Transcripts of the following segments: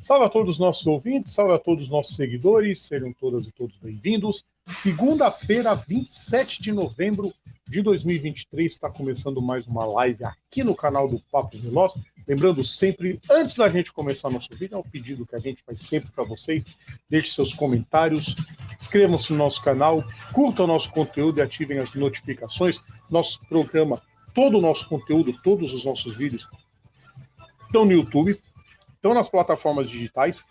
Salve a todos os nossos ouvintes, salve a todos os nossos seguidores, sejam todas e todos bem-vindos. Segunda-feira, 27 de novembro de 2023, está começando mais uma live aqui no canal do Papo Veloz. Lembrando sempre, antes da gente começar nosso vídeo, é um pedido que a gente faz sempre para vocês, deixe seus comentários, inscrevam-se no nosso canal, curtam o nosso conteúdo e ativem as notificações. Nosso programa, todo o nosso conteúdo, todos os nossos vídeos estão no YouTube, estão nas plataformas digitais,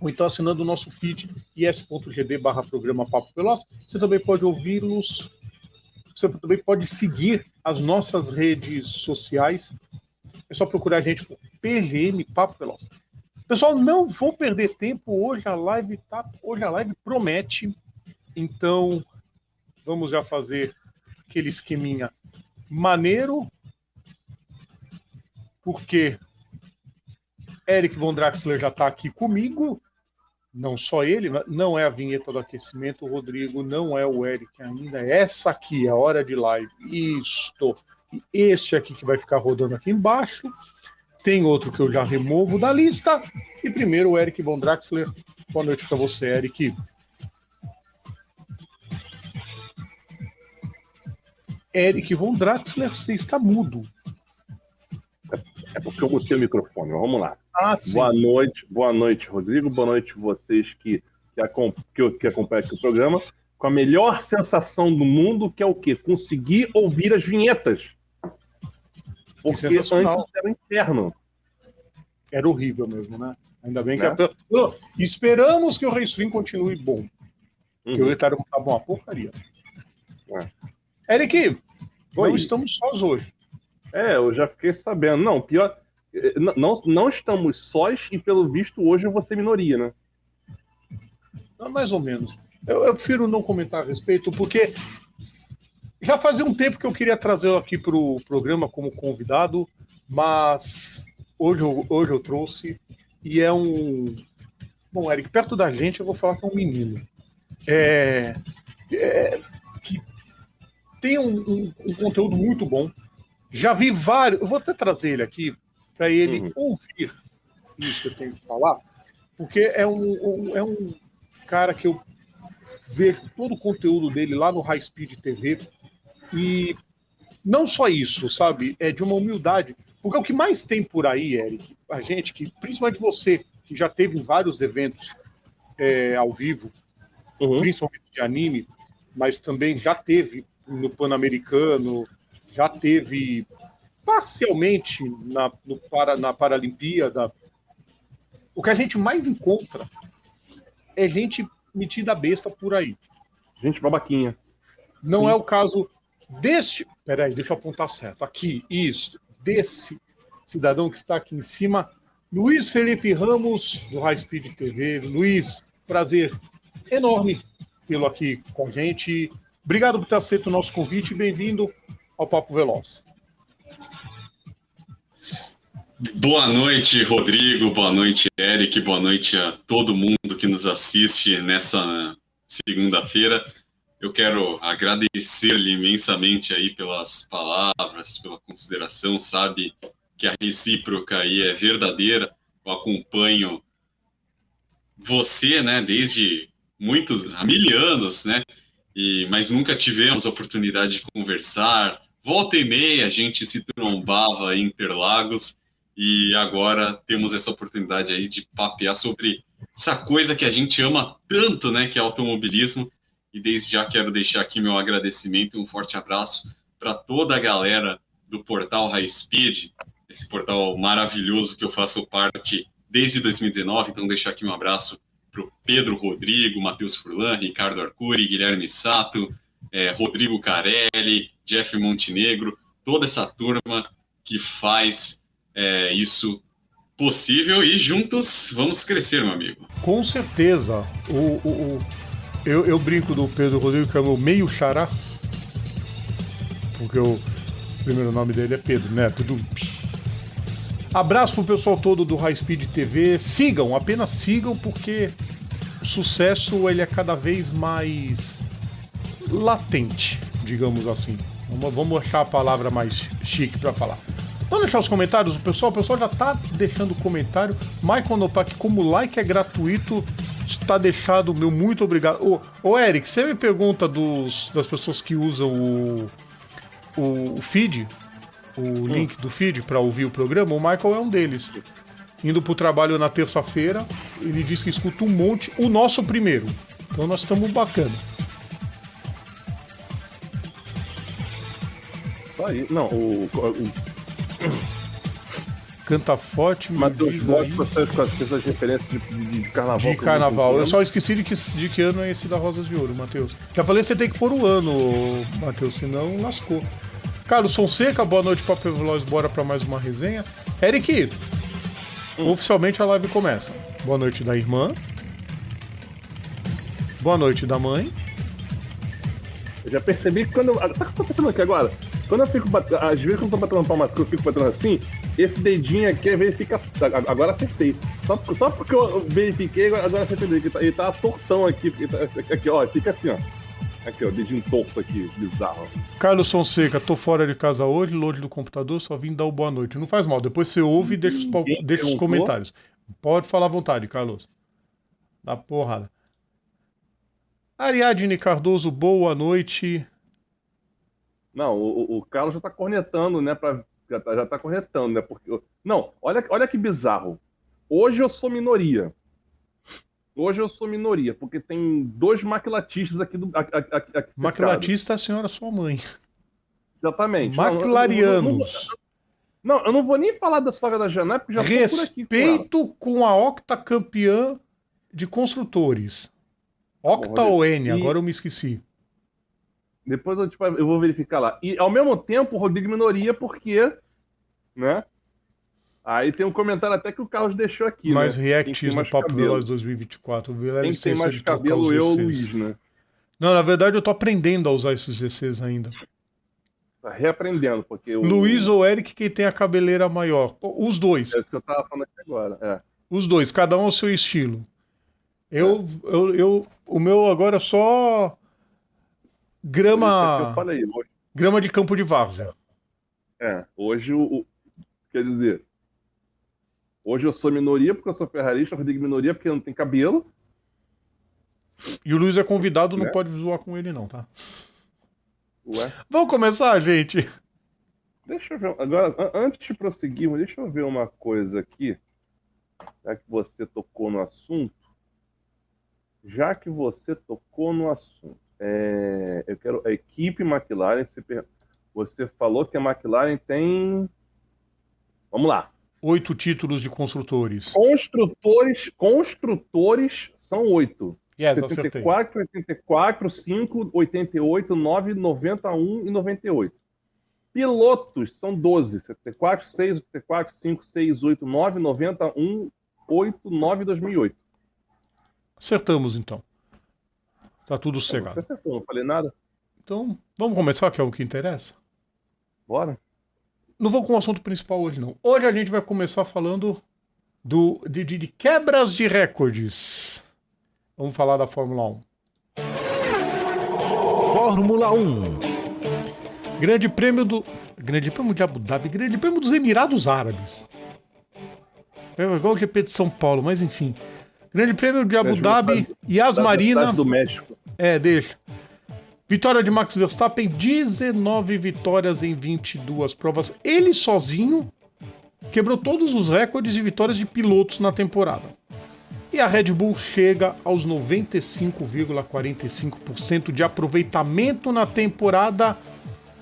ou então assinando o nosso feed is.gd/programa Papo Veloz. Você também pode ouvi-los, você também pode seguir as nossas redes sociais. É só procurar a gente por PGM Papo Veloz. Pessoal, não vou perder tempo, hoje a live promete, então vamos já fazer aquele esqueminha maneiro, porque Eric Von Draxler já está aqui comigo, não só ele, não é a vinheta do aquecimento, o Rodrigo não é o Eric ainda, é essa aqui, a hora de live, isto, e este aqui que vai ficar rodando aqui embaixo, tem outro que eu já removo da lista, e primeiro o Eric Von Draxler. Boa noite para você, Eric. Eric Von Draxler, você está mudo. É porque eu botei o microfone, vamos lá. Sim. Boa noite, Rodrigo. Boa noite vocês que acompanham aqui o programa. Com a melhor sensação do mundo, que é o quê? Conseguir ouvir as vinhetas. Porque antes era um inferno. Era horrível mesmo, né? Ainda bem que... Esperamos que o Restream continue bom. Porque o Ethereum estava uma porcaria. Eric, não estamos sós hoje. Eu já fiquei sabendo. Não, pior... Não estamos sós e, pelo visto, hoje eu vou ser minoria, né? Mais ou menos. Eu prefiro não comentar a respeito, porque já fazia um tempo que eu queria trazê-lo aqui para o programa como convidado, mas hoje eu trouxe, e é um... Bom, Eric, perto da gente eu vou falar que é um menino. Que tem um conteúdo muito bom. Já vi vários... Eu vou até trazer ele aqui para ele ouvir isso que eu tenho que falar, porque é um cara que eu vejo todo o conteúdo dele lá no High Speed TV, e não só isso, sabe? É de uma humildade, porque o que mais tem por aí, Eric, a gente que, principalmente você, que já teve em vários eventos ao vivo, principalmente de anime, mas também já teve no Pan-Americano, já teve parcialmente na Paralimpíada. O que a gente mais encontra é gente metida besta por aí. Gente babaquinha. Não é o caso deste... Peraí, deixa eu apontar certo. Aqui, isso. Desse cidadão que está aqui em cima, Luiz Felipe Ramos, do High Speed TV. Luiz, prazer enorme tê-lo aqui com a gente. Obrigado por ter aceito o nosso convite e bem-vindo ao Papo Veloz. Boa noite, Rodrigo. Boa noite, Eric. Boa noite a todo mundo que nos assiste nessa segunda-feira. Eu quero agradecer-lhe imensamente aí pelas palavras, pela consideração. Sabe que a recíproca aí é verdadeira. Eu acompanho você, né, desde há 1000 anos, né? Mas nunca tivemos a oportunidade de conversar. Volta e meia a gente se trombava em Interlagos. E agora temos essa oportunidade aí de papear sobre essa coisa que a gente ama tanto, né, que é automobilismo. E desde já quero deixar aqui meu agradecimento e um forte abraço para toda a galera do portal High Speed, esse portal maravilhoso que eu faço parte desde 2019. Então deixar aqui um abraço para o Pedro Rodrigo, Matheus Furlan, Ricardo Arcuri, Guilherme Sato, Rodrigo Carelli, Jeff Montenegro, toda essa turma que faz isso possível, e juntos vamos crescer, meu amigo. Com certeza. Eu brinco do Pedro Rodrigo, que é o meu meio xará, porque o primeiro nome dele é Pedro Neto. Abraço pro pessoal todo do High Speed TV. Sigam, apenas sigam, porque o sucesso ele é cada vez mais latente, digamos assim. Vamos achar a palavra mais chique para falar. Vamos deixar os comentários do pessoal? O pessoal já tá deixando comentário. Michael Nopak, como o like é gratuito, está deixado meu muito obrigado. Ô Eric, você me pergunta das pessoas que usam o feed, o link do feed para ouvir o programa, o Michael é um deles. Indo pro trabalho na terça-feira, ele diz que escuta um monte, o nosso primeiro. Então nós estamos bacana. Aí, não, Canta forte, Matheus, gosto com essas referências de carnaval. De carnaval. Eu só esqueci de que ano é esse da Rosas de Ouro, Matheus. Já falei que você tem que pôr o ano, Matheus, senão lascou. Carlos Fonseca, boa noite, Papo Veloz, bora pra mais uma resenha. Eric, oficialmente a live começa. Boa noite da irmã. Boa noite da mãe. Eu já percebi que quando. Sabe o que eu tô pensando aqui agora? Quando eu fico batendo. Às vezes quando eu tô batendo palma, eu fico batendo assim, esse dedinho aqui verifica. Agora acertei. Só porque eu verifiquei, agora acertei. Ele tá tortão aqui. Aqui, ó, fica assim, ó. Aqui, ó, dedinho torto aqui, bizarro. Carlos Fonseca, tô fora de casa hoje, load do computador, só vim dar o boa noite. Não faz mal, depois você ouve e deixa os comentários. Pode falar à vontade, Carlos. Dá porrada. Ariadne Cardoso, boa noite. Não, o Carlos já tá cornetando, né? Já tá cornetando, né? Porque. Não, olha que bizarro. Hoje eu sou minoria. Porque tem 2 maquilatistas aqui do. Maquilatista é a senhora sua mãe. Exatamente. Maclarianos. Não, eu não vou nem falar da saga da Janai, porque já respeito com a octacampeã de construtores. Octa ou N, agora eu me esqueci. Depois eu vou verificar lá. E ao mesmo tempo, o Rodrigo minoria, porque. Né? Aí tem um comentário até que o Carlos deixou aqui. Mais né? reacts no Papo Veloz 2024. Quem tem mais cabelo, eu ou o Luiz, né? Não, na verdade eu tô aprendendo a usar esses GCs ainda. Tá reaprendendo, porque Luiz ou Eric, quem tem a cabeleira maior. Os dois. É isso que eu tava falando aqui agora. É. Os dois, cada um ao seu estilo. O meu agora é só grama. Eu falei, hoje. Grama de campo de várzea. Hoje quer dizer, hoje eu sou minoria porque eu sou ferrarista, o Rodrigo minoria porque não tem cabelo. E o Luiz é convidado, não pode zoar com ele não, tá? Ué? Vamos começar, gente? Deixa eu ver. Agora, antes de prosseguirmos, deixa eu ver uma coisa aqui. Já que você tocou no assunto. Eu quero a equipe McLaren. Você falou que a McLaren tem. Vamos lá. 8 títulos de construtores. Construtores são 8. Yes, 74, 84, 5, 88, 9, 91 e 98. Pilotos são 12. 74, 6, 84, 5, 6, 8, 9, 91, 8, 9 e 2008. Acertamos, então. Tá tudo sossegado. Você acertou, não falei nada. Então, vamos começar, que é o que interessa? Bora. Não vou com o assunto principal hoje, não. Hoje a gente vai começar falando de quebras de recordes. Vamos falar da Fórmula 1. Fórmula 1. Grande Prêmio de Abu Dhabi, Grande Prêmio dos Emirados Árabes. É igual o GP de São Paulo, mas enfim. Grande Prêmio de Abu Dhabi, Yas Marina. Do México. Deixa. Vitória de Max Verstappen, 19 vitórias em 22 provas. Ele sozinho quebrou todos os recordes de vitórias de pilotos na temporada. E a Red Bull chega aos 95,45% de aproveitamento na temporada,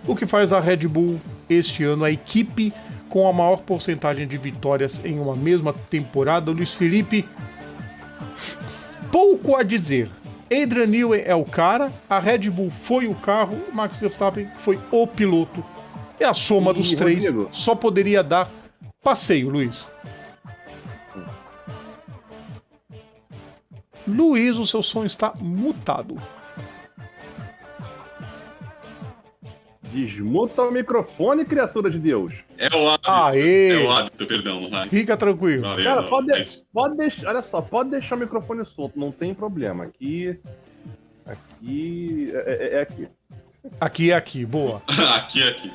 o que faz a Red Bull este ano a equipe com a maior porcentagem de vitórias em uma mesma temporada. Luiz Felipe, pouco a dizer. Adrian Newey é o cara, a Red Bull foi o carro, o Max Verstappen foi o piloto. E a soma dos três só poderia dar passeio, Luiz. Luiz, o seu som está mutado. Desmuta o microfone, criatura de Deus. É o hábito. Aê! É o hábito, perdão. Fica tranquilo. Valeu, Cara, não, pode deixar, olha só, pode deixar o microfone solto, não tem problema. Aqui é aqui. Aqui é aqui, boa. aqui.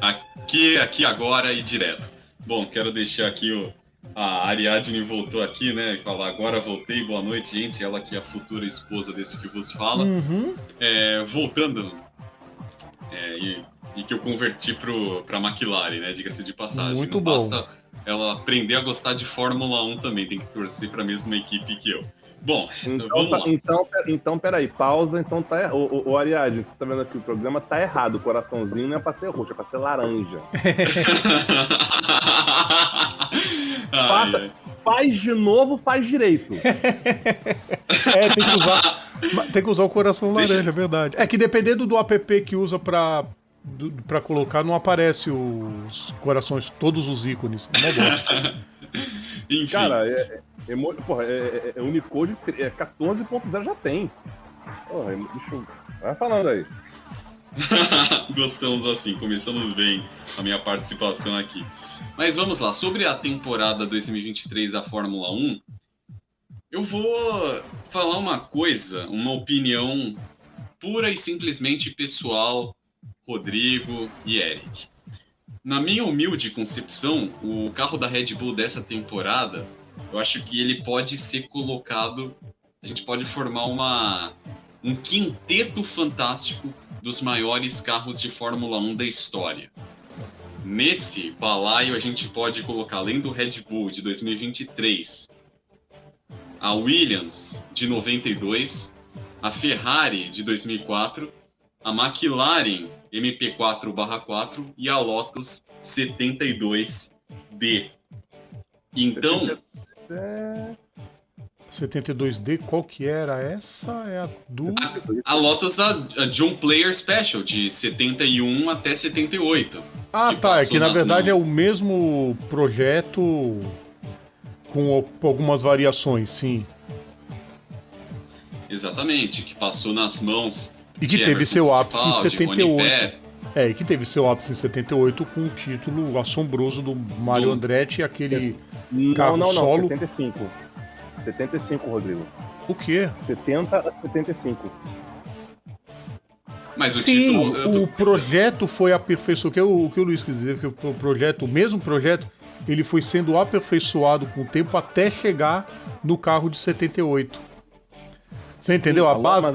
Aqui, agora e direto. Bom, quero deixar aqui a Ariadne voltou aqui, né? E falar agora voltei, boa noite, gente. Ela que é a futura esposa desse que vos fala. Voltando, e que eu converti pra McLaren, né? Diga-se de passagem. Muito Não bom. basta ela aprender a gostar de Fórmula 1 também, tem que torcer pra mesma equipe que eu. Bom, vamos lá. Então, peraí, pausa. Então tá. O Ariadne, você tá vendo aqui o programa tá errado. O coraçãozinho não é pra ser roxo, é pra ser laranja. Faz de novo, faz direito. Tem que usar o coração laranja, é verdade. É que dependendo do app que usa pra colocar, não aparece os corações, todos os ícones. É uma bosta. Enfim. Cara, o Unicode 14.0 já tem. Porra, deixa eu... Vai falando aí. Gostamos assim, começamos bem a minha participação aqui. Mas vamos lá, sobre a temporada 2023 da Fórmula 1, eu vou falar uma coisa, uma opinião pura e simplesmente pessoal, Rodrigo e Eric. Na minha humilde concepção, o carro da Red Bull dessa temporada, eu acho que ele pode ser colocado, a gente pode formar um quinteto fantástico dos maiores carros de Fórmula 1 da história. Nesse balaio, a gente pode colocar, além do Red Bull de 2023, a Williams de 92, a Ferrari de 2004, a McLaren MP4/4 e a Lotus 72D. Então... 72D, qual que era? Essa é a do... A Lotus da John Player Special, de 71 até 78. Ah, tá. É que na verdade é o mesmo projeto com algumas variações, sim. Exatamente, que passou nas mãos... E que teve seu ápice em 78. E que teve seu ápice em 78 com o título assombroso do Mario Andretti e aquele carro solo. 75, Rodrigo. O quê? 70 a 75. Mas o sim, título, o projeto foi aperfeiçoado. O que o Luiz quis dizer, que o projeto, o mesmo projeto, ele foi sendo aperfeiçoado com o tempo até chegar no carro de 78. Você entendeu a base?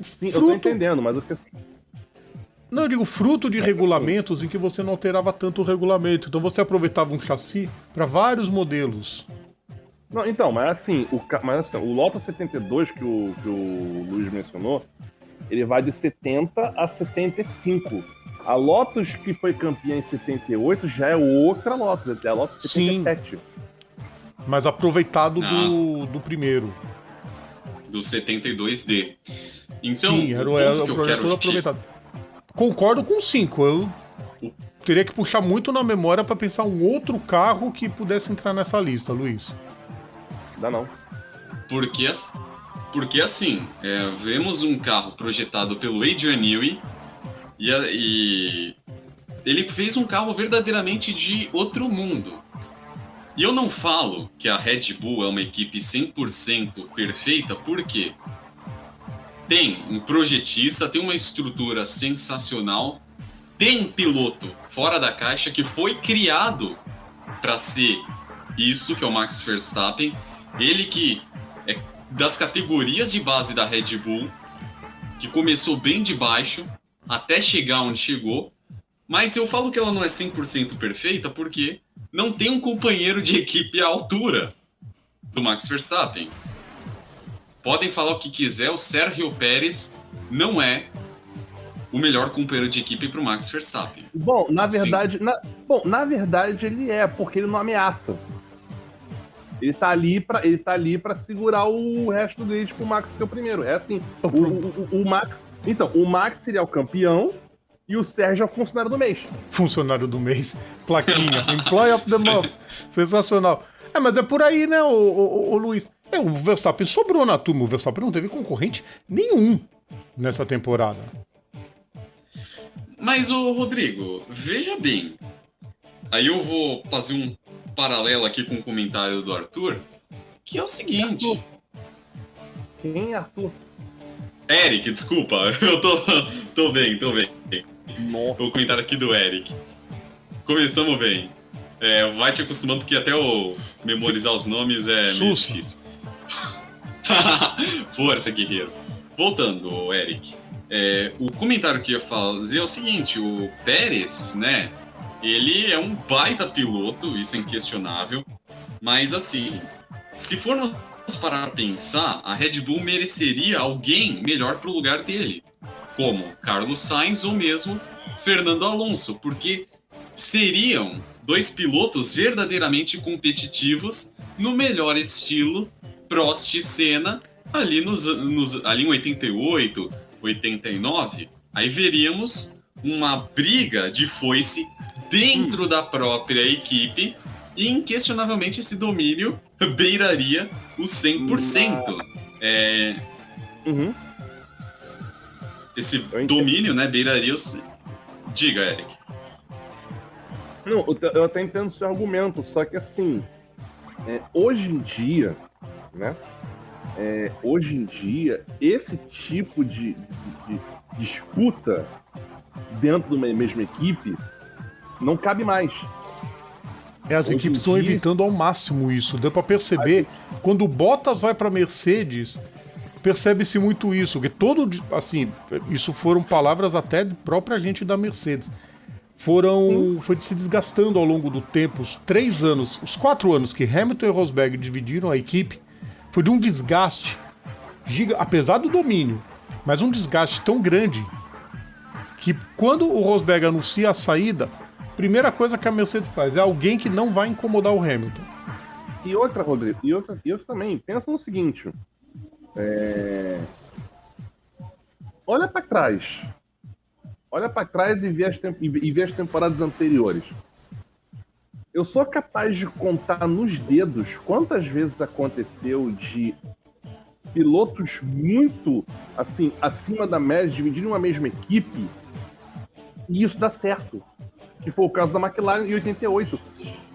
Sim, eu tô entendendo, mas o que... Não, eu digo fruto de regulamentos em que você não alterava tanto o regulamento. Então você aproveitava um chassi para vários modelos. Não, então, mas assim, o Lotus 72 que o Luiz mencionou, ele vai de 70 a 75. A Lotus que foi campeã em 78 já é outra Lotus, é a Lotus 77. Sim, mas aproveitado do primeiro. Do 72D. Então, sim, era o projeto todo aproveitado. Concordo com 5. Eu teria que puxar muito na memória para pensar um outro carro que pudesse entrar nessa lista, Luiz. Dá não. Porque assim, vemos um carro projetado pelo Adrian Newey e ele fez um carro verdadeiramente de outro mundo. E eu não falo que a Red Bull é uma equipe 100% perfeita, porque tem um projetista, tem uma estrutura sensacional, tem um piloto fora da caixa que foi criado para ser isso, que é o Max Verstappen. Ele que é das categorias de base da Red Bull, que começou bem de baixo até chegar onde chegou. Mas eu falo que ela não é 100% perfeita porque não tem um companheiro de equipe à altura do Max Verstappen. Podem falar o que quiser, o Sérgio Pérez não é o melhor companheiro de equipe para o Max Verstappen. Bom, na verdade, ele é, porque ele não ameaça. Ele tá ali pra segurar o resto do grid pro Max ser o primeiro. É assim, o Max... Então, o Max seria o campeão e o Sérgio é o funcionário do mês. Funcionário do mês. Plaquinha. Employee of the month. Sensacional. Mas é por aí, né, o Luiz? O Verstappen sobrou na turma. O Verstappen não teve concorrente nenhum nessa temporada. Mas, Rodrigo, veja bem. Aí eu vou fazer um paralelo aqui com o comentário do Arthur, que é o seguinte... Arthur. Quem é Arthur? Eric, desculpa. Eu tô bem. O comentário aqui do Eric. Começamos bem. Vai te acostumando, porque até eu memorizar os nomes é meio difícil. Força, guerreiro. Voltando, Eric. O comentário que eu ia fazer é o seguinte: o Pérez, né? Ele é um baita piloto, isso é inquestionável. Mas, assim, se formos parar pra pensar, a Red Bull mereceria alguém melhor pro lugar dele, como Carlos Sainz ou mesmo Fernando Alonso, porque seriam dois pilotos verdadeiramente competitivos no melhor estilo Prost e Senna, ali ali em 88, 89, aí veríamos uma briga de foice dentro da própria equipe e, inquestionavelmente, esse domínio beiraria o 100%. Esse domínio, né, beiraria o... Diga, Eric. Não, eu até entendo o seu argumento, só que assim, hoje em dia, né? Hoje em dia, esse tipo de disputa dentro de uma mesma equipe não cabe mais. As equipes estão evitando ao máximo isso. Deu para perceber, quando o Bottas vai para Mercedes, percebe-se muito isso. Porque assim, isso foram palavras até de própria gente da Mercedes. Foi se desgastando ao longo do tempo. Os 4 anos que Hamilton e Rosberg dividiram a equipe, foi de um desgaste apesar do domínio, mas um desgaste tão grande que quando o Rosberg anuncia a saída, a primeira coisa que a Mercedes faz é alguém que não vai incomodar o Hamilton. E outra, Rodrigo, e outra também, pensa no seguinte, olha para trás e vê as temporadas anteriores. Eu sou capaz de contar nos dedos quantas vezes aconteceu de pilotos muito, assim, acima da média, dividirem uma mesma equipe, e isso dá certo. Que foi o caso da McLaren em 88.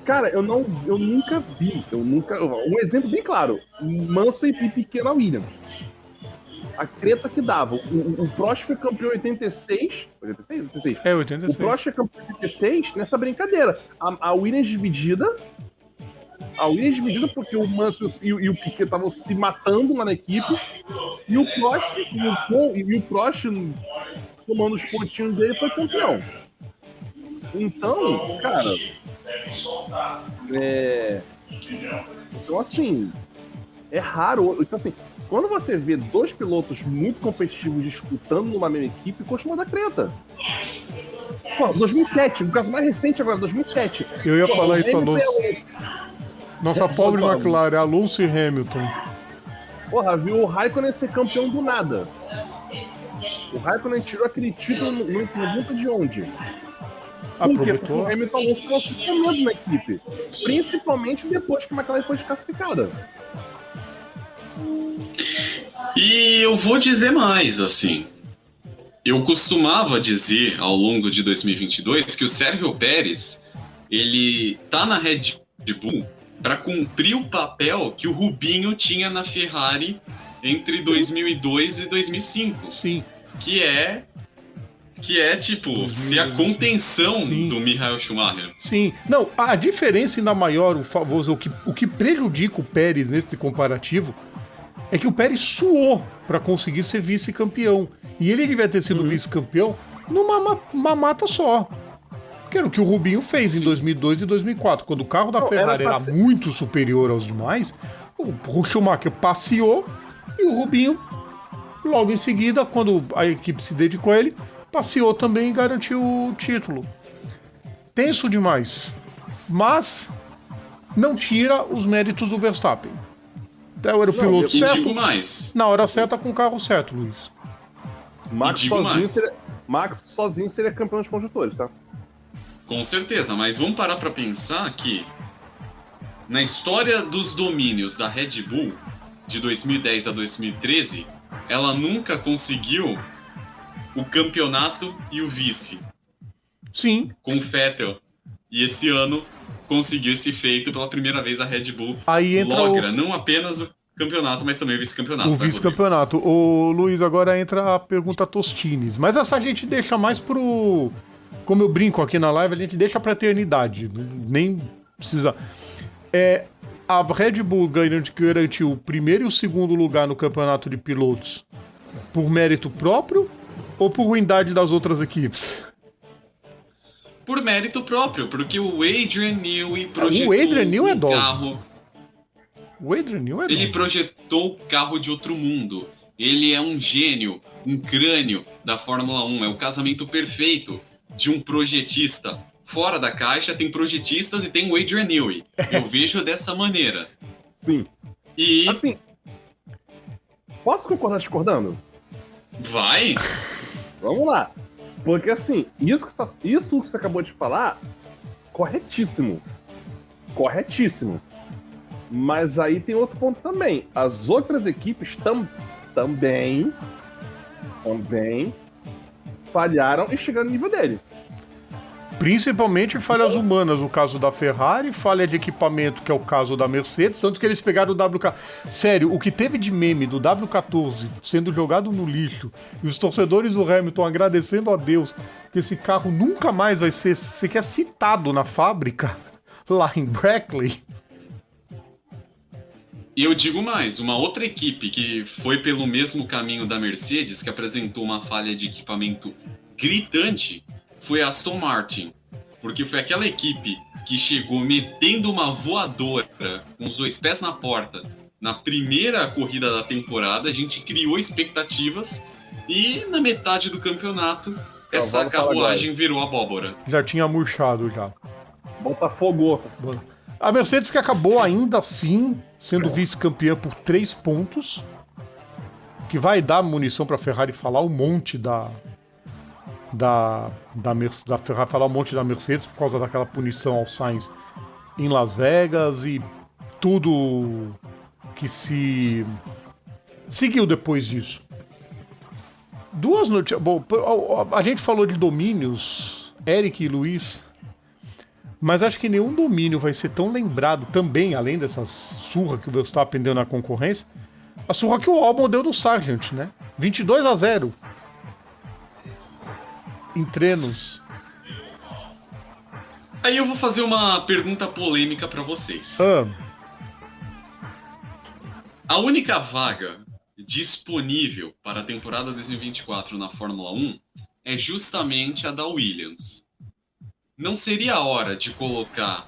Cara, eu nunca vi, um exemplo bem claro, Mansell e Piquet na Williams. A treta que dava. O Prost foi campeão em 86. 86? 86. O Prost foi campeão em 86 nessa brincadeira. A Williams dividida. Porque o Mansell e o Piquet estavam se matando lá na equipe. E o Prost tomando os pontinhos dele, foi campeão. Então, cara. Então, assim. É raro. Então, assim. Quando você vê dois pilotos muito competitivos disputando numa mesma equipe, costuma dar treta. Pô, 2007, o caso mais recente agora, 2007. Eu ia falar isso, Alonso. Nossa pobre McLaren, Alonso e Hamilton. Porra, viu o Raikkonen ser campeão do nada. O Raikkonen tirou aquele título não pergunta de onde. Aproveitou. Porque o Hamilton Alonso trouxe medo na equipe. Principalmente depois que a McLaren foi desclassificada. E eu vou dizer mais, assim. Eu costumava dizer ao longo de 2022 que o Sérgio Pérez, ele tá na Red Bull para cumprir o papel que o Rubinho tinha na Ferrari entre 2002 e 2005. Sim. Que é tipo, ser a contenção do Michael Schumacher. Sim. Não, a diferença ainda maior, o que prejudica o Pérez nesse comparativo é que o Pérez suou para conseguir ser vice-campeão. E ele devia ter sido vice-campeão numa mata só. Que era o que o Rubinho fez em 2002 e 2004. Quando o carro da Ferrari era muito superior aos demais, o Schumacher passeou e o Rubinho, logo em seguida, quando a equipe se dedicou a ele, passeou também e garantiu o título. Tenso demais. Mas não tira os méritos do Verstappen. Então era o piloto certo, na hora certa com o carro certo, Luiz. Max sozinho seria campeão de construtores, tá? Com certeza, mas vamos parar para pensar que na história dos domínios da Red Bull, de 2010 a 2013, ela nunca conseguiu o campeonato e o vice. Sim. Com o Vettel. E esse ano conseguiu esse feito pela primeira vez a Red Bull. Aí entra logra não apenas campeonato, mas também vice-campeonato. O vice-campeonato. Ô, Luiz, agora entra a pergunta Tostines. Mas essa a gente deixa mais pro... Como eu brinco aqui na live, a gente deixa pra eternidade. Nem precisa... A Red Bull garantiu o primeiro e o segundo lugar no campeonato de pilotos por mérito próprio ou por ruindade das outras equipes? Por mérito próprio, porque o Adrian Newey projetou O Adrian Newey é um dose. carro... O Adrian Newey é Ele dose. projetou o carro de outro mundo. Ele é um gênio, um crânio da Fórmula 1. É o casamento perfeito de um projetista. Fora da caixa tem projetistas e tem o Adrian Newey. Eu vejo dessa maneira. Sim. E Assim, posso concordar discordando? vai? Vamos lá. Porque assim, isso que você acabou de falar, corretíssimo. Corretíssimo. Mas aí tem outro ponto também. As outras equipes também falharam e chegaram no nível dele. Principalmente falhas humanas, o caso da Ferrari, falha de equipamento, que é o caso da Mercedes, tanto que eles pegaram o WK. Sério, o que teve de meme do W14 sendo jogado no lixo e os torcedores do Hamilton agradecendo a Deus que esse carro nunca mais vai ser sequer citado na fábrica, lá em Brackley. E eu digo mais, uma outra equipe que foi pelo mesmo caminho da Mercedes, que apresentou uma falha de equipamento gritante, foi a Aston Martin. Porque foi aquela equipe que chegou metendo uma voadora com os dois pés na porta na primeira corrida da temporada. A gente criou expectativas e na metade do campeonato essa carruagem virou abóbora. Já tinha murchado já. Botafogo. A Mercedes que acabou ainda assim sendo vice-campeã por 3 pontos, que vai dar munição para a Ferrari falar um monte da Ferrari, falar um monte da Mercedes por causa daquela punição ao Sainz em Las Vegas e tudo que se seguiu depois disso. Duas notícias. Bom, a gente falou de domínios, Eric e Luiz, mas acho que nenhum domínio vai ser tão lembrado também, além dessa surra que o Verstappen deu na concorrência, a surra que o Albon deu no Sargent, né? 22-0 em treinos. Aí eu vou fazer uma pergunta polêmica para vocês. A única vaga disponível para a temporada 2024 na Fórmula 1 é justamente a da Williams. Não seria a hora de colocar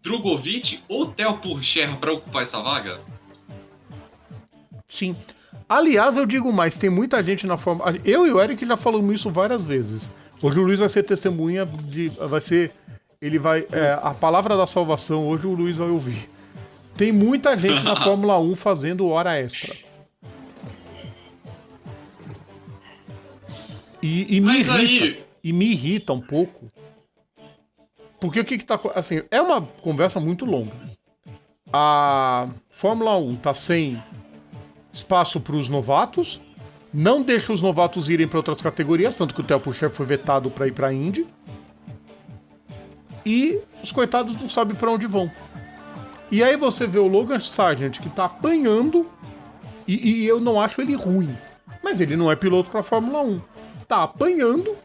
Drugovich ou Theo Pourchaire para ocupar essa vaga? Sim. Aliás, eu digo mais, tem muita gente na Fórmula... Eu e o Eric já falamos isso várias vezes. Hoje o Luiz vai ser testemunha de... Vai ser... Ele vai... a palavra da salvação, hoje o Luiz vai ouvir. Tem muita gente na Fórmula 1 fazendo hora extra. E me irrita. Aí... E me irrita um pouco. Porque o que tá... Assim, é uma conversa muito longa. A Fórmula 1 tá sem espaço para os novatos, não deixa os novatos irem para outras categorias, tanto que o Theo Pourchaire foi vetado para ir para a Indy. E os coitados não sabem para onde vão. E aí você vê o Logan Sargent, que tá apanhando, e eu não acho ele ruim, mas ele não é piloto para a Fórmula 1. Tá apanhando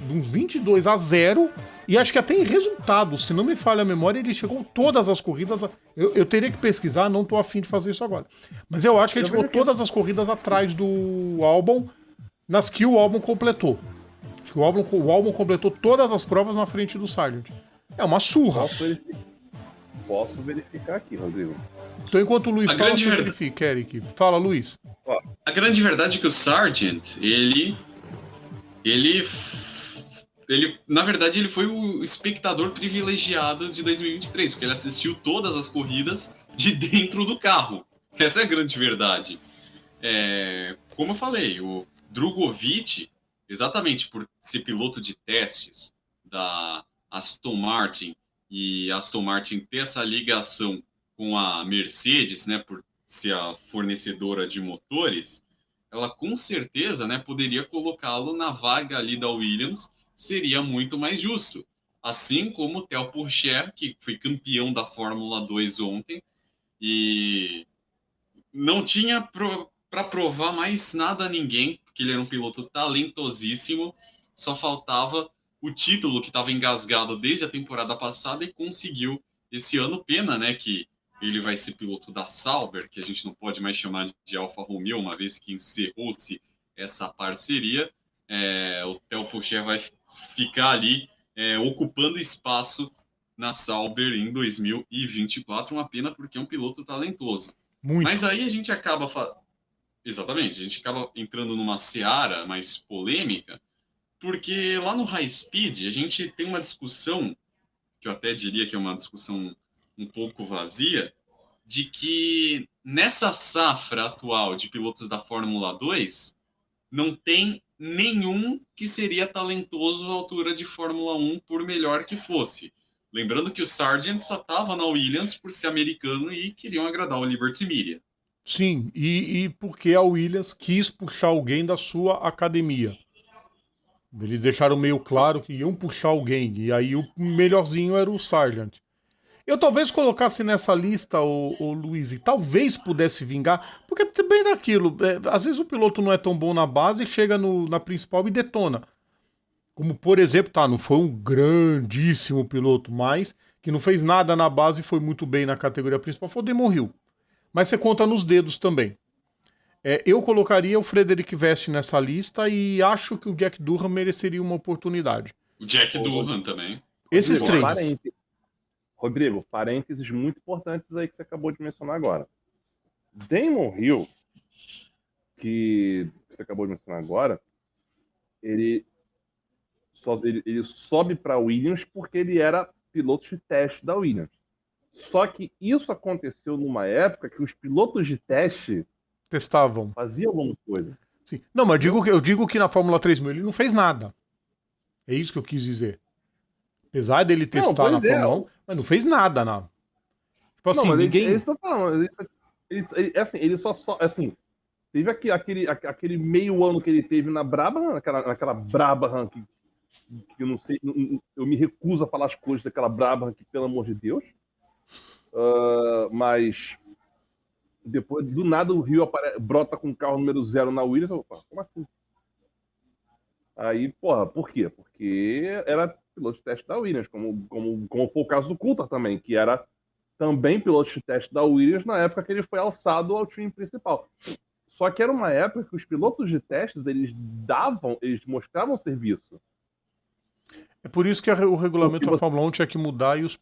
de uns 22-0, e acho que até em resultado, se não me falha a memória, ele chegou todas as corridas. Eu teria que pesquisar, não tô afim de fazer isso agora. Mas eu acho que ele chegou todas as corridas atrás do Albon, nas que o Albon completou. Acho que o Albon completou todas as provas na frente do Sargent. É uma surra. Posso verificar aqui, Rodrigo. Então, enquanto o Luiz fala, você verifica, Eric. Fala, Luiz. A grande verdade é que o Sargent, ele, na verdade, ele foi o espectador privilegiado de 2023, porque ele assistiu todas as corridas de dentro do carro. Essa é a grande verdade. Como eu falei, o Drugovich, exatamente por ser piloto de testes da Aston Martin, e a Aston Martin ter essa ligação com a Mercedes, né, por ser a fornecedora de motores, ela com certeza, né, poderia colocá-lo na vaga ali da Williams, seria muito mais justo. Assim como o Theo Pourchaire, que foi campeão da Fórmula 2 ontem, e não tinha para provar mais nada a ninguém, porque ele era um piloto talentosíssimo, só faltava o título que estava engasgado desde a temporada passada e conseguiu esse ano. Pena, né, que ele vai ser piloto da Sauber, que a gente não pode mais chamar de Alfa Romeo, uma vez que encerrou-se essa parceria. O Theo Pourchaire vai ficar ali ocupando espaço na Sauber em 2024. Uma pena, porque é um piloto talentoso. Muito. Mas aí a gente acaba... Exatamente, a gente acaba entrando numa seara mais polêmica, porque lá no High Speed a gente tem uma discussão, que eu até diria que é uma discussão um pouco vazia, de que nessa safra atual de pilotos da Fórmula 2, não tem nenhum que seria talentoso à altura de Fórmula 1, por melhor que fosse. Lembrando que o Sargent só estava na Williams por ser americano e queriam agradar o Liberty Media. Sim, e porque a Williams quis puxar alguém da sua academia. Eles deixaram meio claro que iam puxar alguém, e aí o melhorzinho era o Sargent. Eu talvez colocasse nessa lista o Luiz, e talvez pudesse vingar, porque também daquilo, às vezes o piloto não é tão bom na base e chega na principal e detona. Como, por exemplo, não foi um grandíssimo piloto, mas que não fez nada na base e foi muito bem na categoria principal, foi o Damon Hill. Mas você conta nos dedos também. Eu colocaria o Frederic Vest nessa lista e acho que o Jack Durham mereceria uma oportunidade. O Jack Durham também. Esses Rodrigo, três. Rodrigo, parênteses muito importantes aí que você acabou de mencionar agora. Damon Hill, que você acabou de mencionar agora, ele sobe para Williams porque ele era piloto de teste da Williams. Só que isso aconteceu numa época que os pilotos de teste Testavam. faziam alguma coisa. Sim. Não, mas eu digo que na Fórmula 3000 ele não fez nada. É isso que eu quis dizer. Apesar dele testar na Fórmula 1, mas não fez nada, não. Tipo assim, não, ninguém... Ele só assim, teve aquele meio ano que ele teve na Brabham, naquela Brabham que eu não sei, eu me recuso a falar as coisas daquela Brabham que, pelo amor de Deus. Mas depois, do nada, o Rio brota com o carro número 0 na Williams. Opa, como assim? Aí, porra, por quê? Porque era piloto de teste da Williams, como foi o caso do Coulthard também, que era também piloto de teste da Williams na época que ele foi alçado ao time principal. Só que era uma época que os pilotos de testes, eles mostravam serviço. É por isso que o regulamento da Fórmula 1 tinha que mudar e os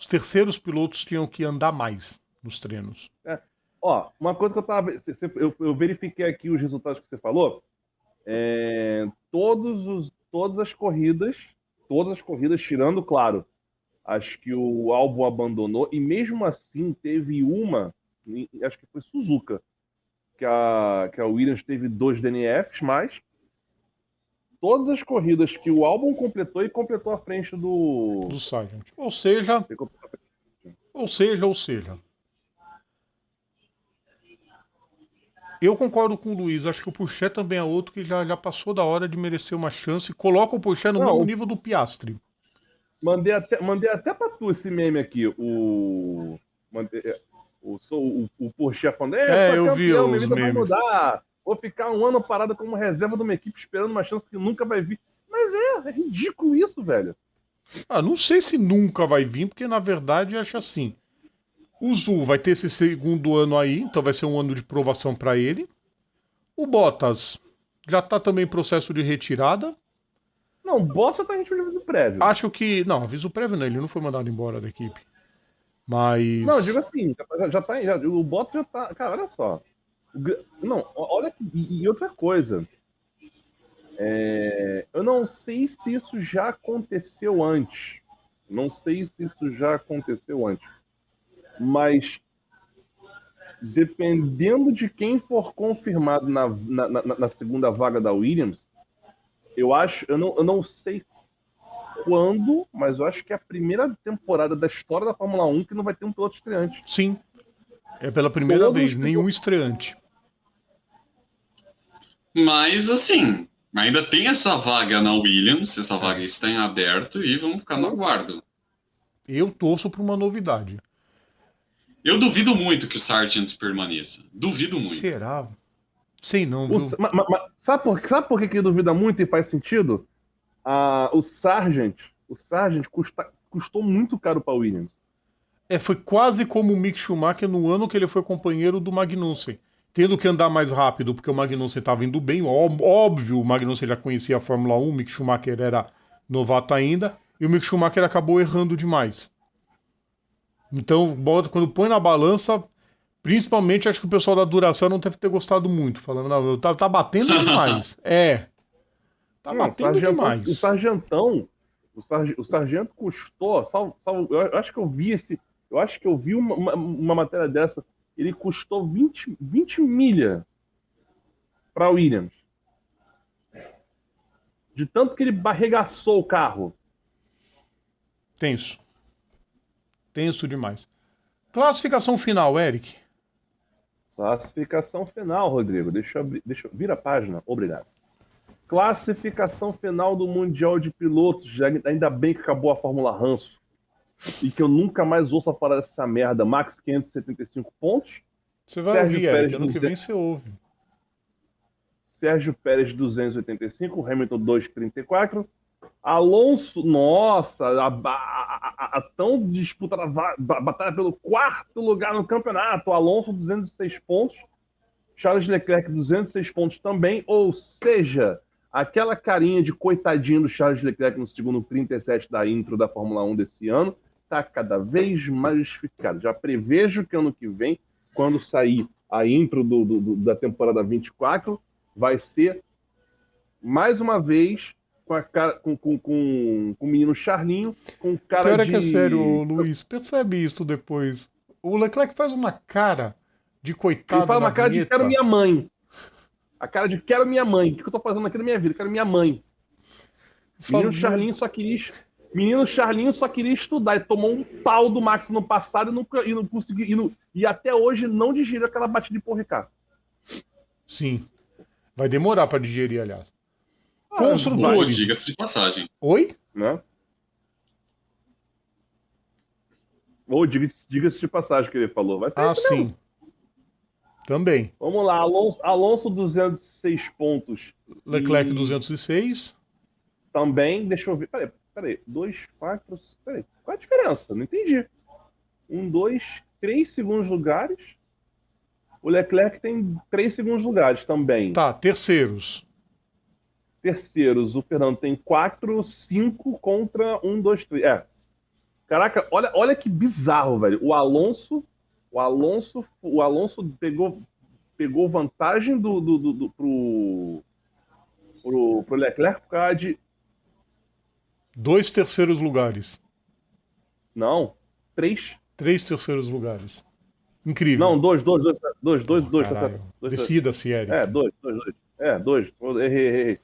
terceiros pilotos tinham que andar mais nos treinos. Uma coisa que eu verifiquei aqui os resultados que você falou. Todas as corridas, tirando, claro, as que o Albon abandonou, e mesmo assim teve uma, acho que foi Suzuka, que a Williams teve 2 DNFs, mas todas as corridas que o Albon completou à frente do Sargent. Ou seja. Eu concordo com o Luiz, acho que o Pourchaire também é outro que já passou da hora de merecer uma chance. Coloca o Pourchaire no mesmo nível do Piastri. Mandei até pra tu esse meme aqui, o Pourchaire falando, eu vi os memes. Vai mudar. Vou ficar um ano parado como reserva de uma equipe esperando uma chance que nunca vai vir. Mas é ridículo isso, velho. Não sei se nunca vai vir, porque na verdade eu acho assim. O Zul vai ter esse segundo ano aí, então vai ser um ano de provação para ele. O Bottas já tá também em processo de retirada. Não, o Bottas tá em aviso prévio. Acho que... Não, aviso prévio não, ele não foi mandado embora da equipe. Mas... Não, eu digo assim, o Bottas já tá... Cara, olha só. Não, olha aqui, e outra coisa. Eu não sei se isso já aconteceu antes. Mas dependendo de quem for confirmado na segunda vaga da Williams, eu não sei quando, mas eu acho que é a primeira temporada da história da Fórmula 1 que não vai ter um piloto estreante. Sim, é pela primeira vez, nenhum estreante. Mas assim, ainda tem essa vaga na Williams, essa vaga está em aberto e vamos ficar no aguardo. Eu torço por uma novidade. Eu duvido muito que o Sargent permaneça. Duvido muito. Será? Sei não, viu? Sabe por que ele duvida muito e faz sentido? O Sargent custou muito caro para Williams. Foi quase como o Mick Schumacher no ano que ele foi companheiro do Magnussen. Tendo que andar mais rápido, porque o Magnussen estava indo bem. Óbvio, o Magnussen já conhecia a Fórmula 1, o Mick Schumacher era novato ainda, e o Mick Schumacher acabou errando demais. Então, quando põe na balança, principalmente acho que o pessoal da Duracell não deve ter gostado muito, falando, não, tá batendo demais. Tá batendo demais. O Sargento custou, eu acho que eu vi uma matéria dessa, ele custou 20 milha para Williams. De tanto que ele barregaçou o carro. Tenso. Tenso demais. Classificação final, Eric. Classificação final, Rodrigo. Deixa eu vir a página. Obrigado. Classificação final do Mundial de Pilotos. Ainda bem que acabou a Fórmula Ranço. E que eu nunca mais ouço falar dessa merda. Max 575 pontos. Você vai ouvir, Eric. Ano que vem você ouve. Sérgio Pérez 285. Hamilton 234. Alonso, nossa, a tão disputada batalha pelo quarto lugar no campeonato. Alonso 206 pontos. Charles Leclerc 206 pontos também. Ou seja, aquela carinha de coitadinho do Charles Leclerc no segundo 37 da intro da Fórmula 1 desse ano está cada vez mais justificado. Já prevejo que ano que vem, quando sair a intro da temporada 24, vai ser mais uma vez com o menino Charlinho, com cara Pior é que é sério, Luiz, percebe isso depois. O Leclerc faz uma cara de coitado. Ele faz uma cara vinheta. de quero minha mãe. A cara de quero minha mãe. O que eu tô fazendo aqui na minha vida? Quero minha mãe. Menino Charlinho só queria estudar. Ele tomou um pau do Max no passado e não conseguiu. E até hoje não digeriu aquela batida de Paul Ricard. Sim. Vai demorar para digerir, aliás. Construtores. Diga-se de passagem. Oi? Né? Ou diga-se de passagem que ele falou. Vai ser sim. Mesmo. Também. Vamos lá. Alonso 206 pontos. Leclerc 206. Também. Deixa eu ver. Peraí. 2, 4. Peraí. Qual a diferença? Não entendi. 1, 2, 3 segundos lugares. O Leclerc tem 3 segundos lugares também. Tá, terceiros, o Fernando tem 4, 5 contra 1, 2, 3. Caraca, olha que bizarro, velho. O Alonso pegou vantagem pro Leclerc por causa de 2 terceiros lugares. Não, 3. 3 terceiros lugares. Incrível. Não, 2. Decida-se, Eric. 2. Errei.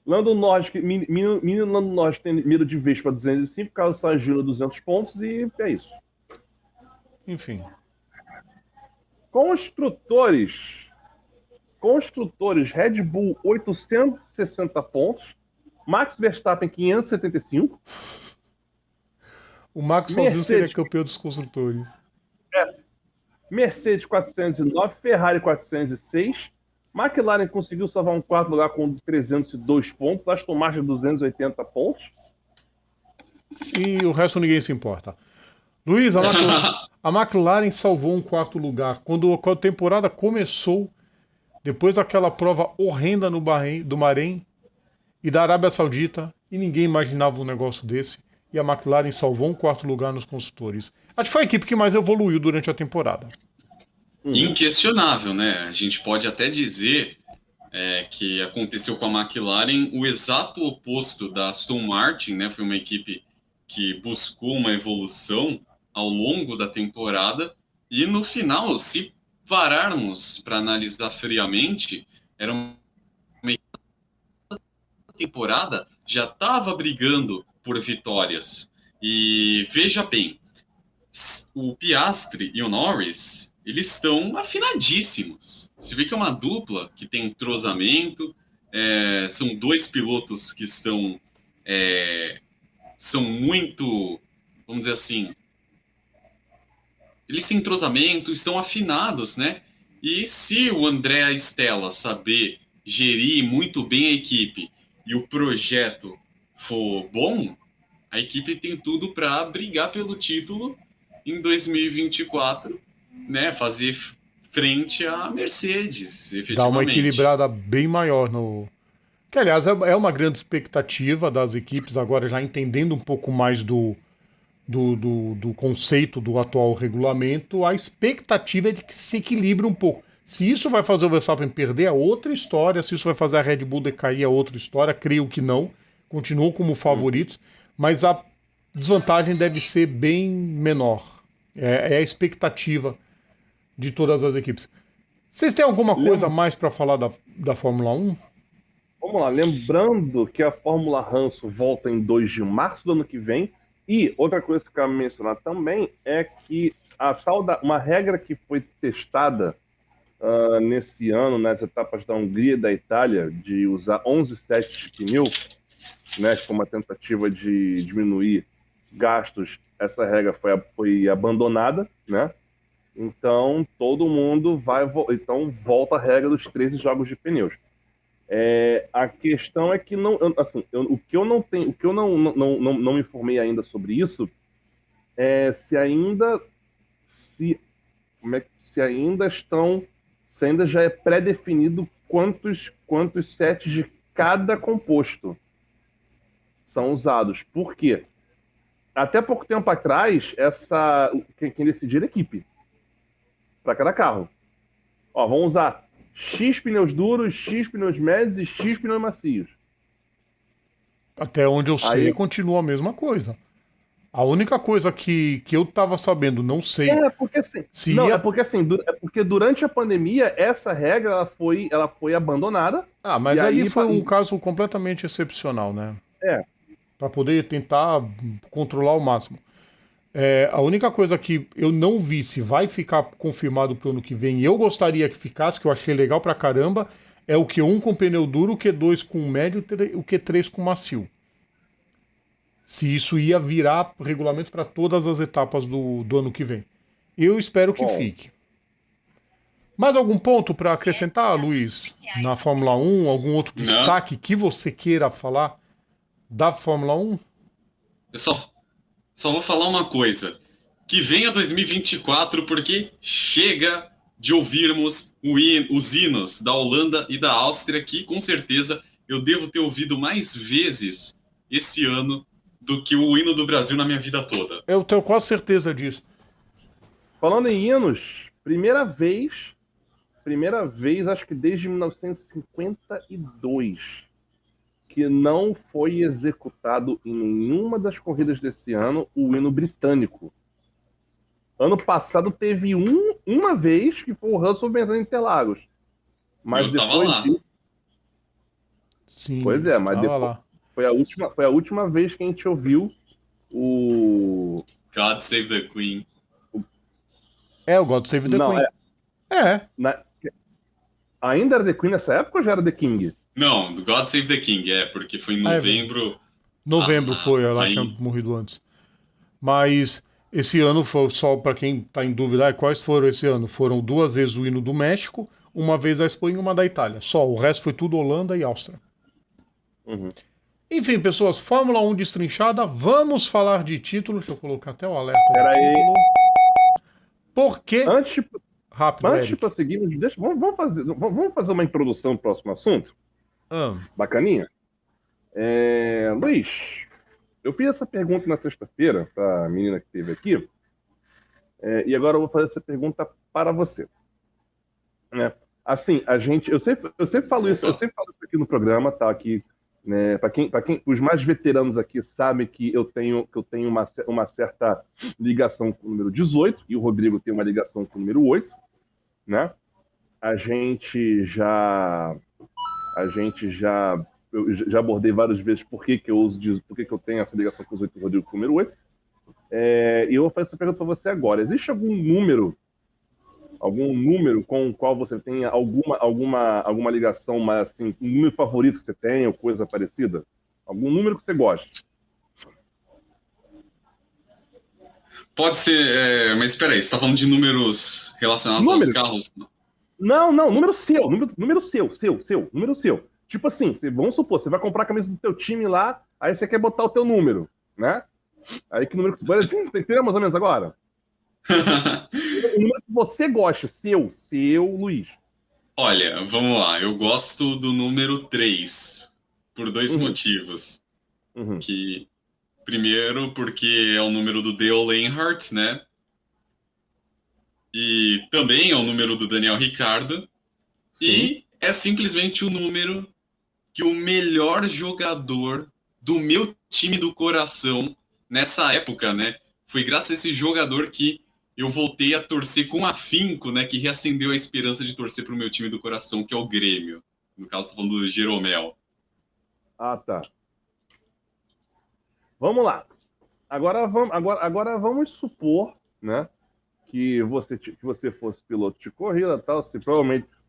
Lando Norris, menino Lando Norris tem mira de vez para 205, Carlos Sainz Júnior 200 pontos e é isso. Enfim. Construtores, Red Bull 860 pontos, Max Verstappen 575. O Max sozinho seria campeão dos construtores. Mercedes 409, Ferrari 406. McLaren conseguiu salvar um quarto lugar com 302 pontos. Aston Martin 280 pontos. E o resto ninguém se importa. Luiz, a McLaren salvou um quarto lugar. Quando a temporada começou, depois daquela prova horrenda do Bahrein e da Arábia Saudita, e ninguém imaginava um negócio desse. E a McLaren salvou um quarto lugar nos construtores. Acho que foi a equipe que mais evoluiu durante a temporada. Inquestionável, né? A gente pode até dizer que aconteceu com a McLaren o exato oposto da Aston Martin, né? Foi uma equipe que buscou uma evolução ao longo da temporada e no final, se pararmos para analisar friamente, era uma temporada já estava brigando por vitórias. E veja bem, o Piastri e o Norris, eles estão afinadíssimos. Você vê que é uma dupla que tem entrosamento, são dois pilotos que são muito, vamos dizer assim, eles têm entrosamento, estão afinados, né? E se o André Stella saber gerir muito bem a equipe e o projeto for bom, a equipe tem tudo para brigar pelo título em 2024, né? Fazer frente à Mercedes, Dá uma efetivamente. equilibrada bem maior no. Que, aliás, é uma grande expectativa das equipes, agora já entendendo um pouco mais do conceito do atual regulamento, a expectativa é de que se equilibre um pouco. Se isso vai fazer o Verstappen perder, é outra história. Se isso vai fazer a Red Bull decair, é outra história. Creio que não. Continuam como favoritos, mas a desvantagem deve ser bem menor. É a expectativa de todas as equipes. Vocês têm alguma coisa a mais para falar da Fórmula 1? Vamos lá, lembrando que a Fórmula Hanso volta em 2 de março do ano que vem. E outra coisa que eu quero mencionar também é que uma regra que foi testada nesse ano, nas etapas da Hungria e da Itália, de usar 11 sets de pneu, né, que foi uma tentativa de diminuir gastos, essa regra foi abandonada, né? Então todo mundo então volta a regra dos 13 jogos de pneus. A questão é que o que eu não tenho, o que eu não me informei ainda sobre isso é se ainda já é pré-definido quantos sets de cada composto são usados. Por quê? Até pouco tempo atrás, quem decidia era a equipe para cada carro. Ó, vamos usar X pneus duros, X pneus médios e X pneus macios. Até onde eu sei, continua a mesma coisa. A única coisa que eu tava sabendo, não sei. Porque durante a pandemia essa regra ela foi abandonada. Mas ali foi um caso completamente excepcional, né? Para poder tentar controlar ao máximo. A única coisa que eu não vi se vai ficar confirmado pro ano que vem, e eu gostaria que ficasse, que eu achei legal pra caramba, é o Q1 com pneu duro, o Q2 com médio, o Q3 com macio. Se isso ia virar regulamento para todas as etapas do ano que vem. Eu espero que fique. Mais algum ponto para acrescentar, Luiz, na Fórmula 1? Algum outro destaque que você queira falar da Fórmula 1? Eu só vou falar uma coisa. Que venha 2024, porque chega de ouvirmos os hinos da Holanda e da Áustria, que com certeza eu devo ter ouvido mais vezes esse ano do que o hino do Brasil na minha vida toda. Eu tenho quase certeza disso. Falando em hinos, primeira vez, acho que desde 1952, que não foi executado em nenhuma das corridas desse ano o hino britânico. Ano passado teve uma vez que foi o Russell vencendo Interlagos. Mas depois disso... Sim, pois é, mas depois... Foi a última vez que a gente ouviu o... God Save the Queen. O God Save the Queen. Ainda era The Queen nessa época ou já era The King? Não, God Save the King, porque foi em novembro. Novembro foi, ela tinha morrido antes. Mas esse ano foi, só para quem está em dúvida, quais foram esse ano? Foram 2 vezes o hino do México, uma vez a Espanha e uma da Itália. Só, o resto foi tudo Holanda e Áustria. Uhum. Enfim, pessoas, Fórmula 1 destrinchada, vamos falar de título. Deixa eu colocar até o alerta. Peraí. Porque... Antes de prosseguirmos, vamos fazer uma introdução no próximo assunto? Bacaninha? Luiz, eu fiz essa pergunta na sexta-feira para a menina que esteve aqui, e agora eu vou fazer essa pergunta para você. Assim, eu sempre falo isso aqui no programa, tá? Aqui, né? Para quem, os mais veteranos aqui sabem que eu tenho uma certa ligação com o número 18 e o Rodrigo tem uma ligação com o número 8, né? Eu já abordei várias vezes por que eu tenho essa ligação com os 8 e o Rodrigo com o número 8. E eu vou fazer essa pergunta para você agora. Existe algum número com o qual você tenha alguma ligação, mas assim, um número favorito que você tenha, ou coisa parecida? Algum número que você goste? Pode ser, mas espera aí, você tá falando de números relacionados aos carros? Não, número seu, número seu. Tipo assim, vamos supor, você vai comprar a camisa do teu time lá, aí você quer botar o teu número, né? Aí que número que você... Você entendeu mais ou menos agora? O número que você gosta, seu, Luiz. Olha, vamos lá, eu gosto do número 3, por dois motivos. Que, primeiro, porque é o número do Dale Earnhardt, né? E também é o número do Daniel Ricciardo. E é simplesmente o número que o melhor jogador do meu time do coração, nessa época, né? Foi graças a esse jogador que eu voltei a torcer com afinco, né? Que reacendeu a esperança de torcer para o meu time do coração, que é o Grêmio. No caso, estou falando do Jeromel. Ah, tá. Vamos lá. Agora vamos supor, né? Que você fosse piloto de corrida, tal, se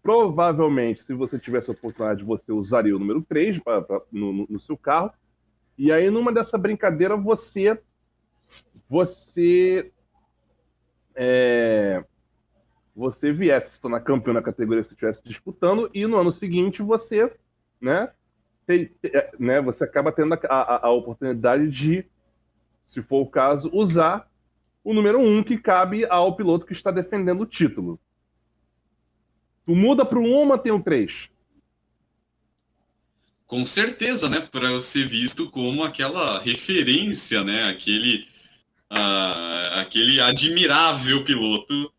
provavelmente, se você tivesse a oportunidade, você usaria o número 3 no seu carro. E aí, numa dessa brincadeira, você viesse se tornar campeão na categoria que você estivesse disputando, e no ano seguinte você, né, você acaba tendo a oportunidade de, se for o caso, usar o número 1 que cabe ao piloto que está defendendo o título. Tu muda para o 1 ou mantém o 3? Com certeza, né? Para eu ser visto como aquela referência, né? Aquele admirável piloto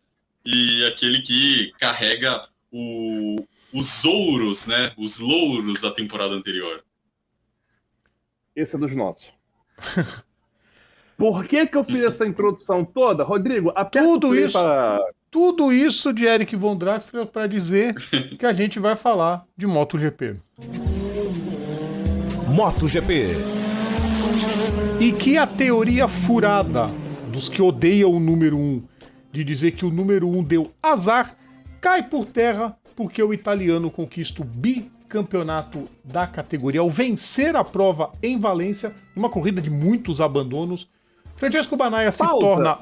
e aquele que carrega os ouros, né? Os louros da temporada anterior. Esse é dos nossos. Por que eu fiz essa introdução toda? Rodrigo, tudo isso de Eric Von Draxler para dizer que a gente vai falar de MotoGP. MotoGP. E que a teoria furada dos que odeiam o número 1, de dizer que o número 1 deu azar, cai por terra porque o italiano conquista o bicampeonato da categoria ao vencer a prova em Valência, uma corrida de muitos abandonos. Francesco Bagnaia se torna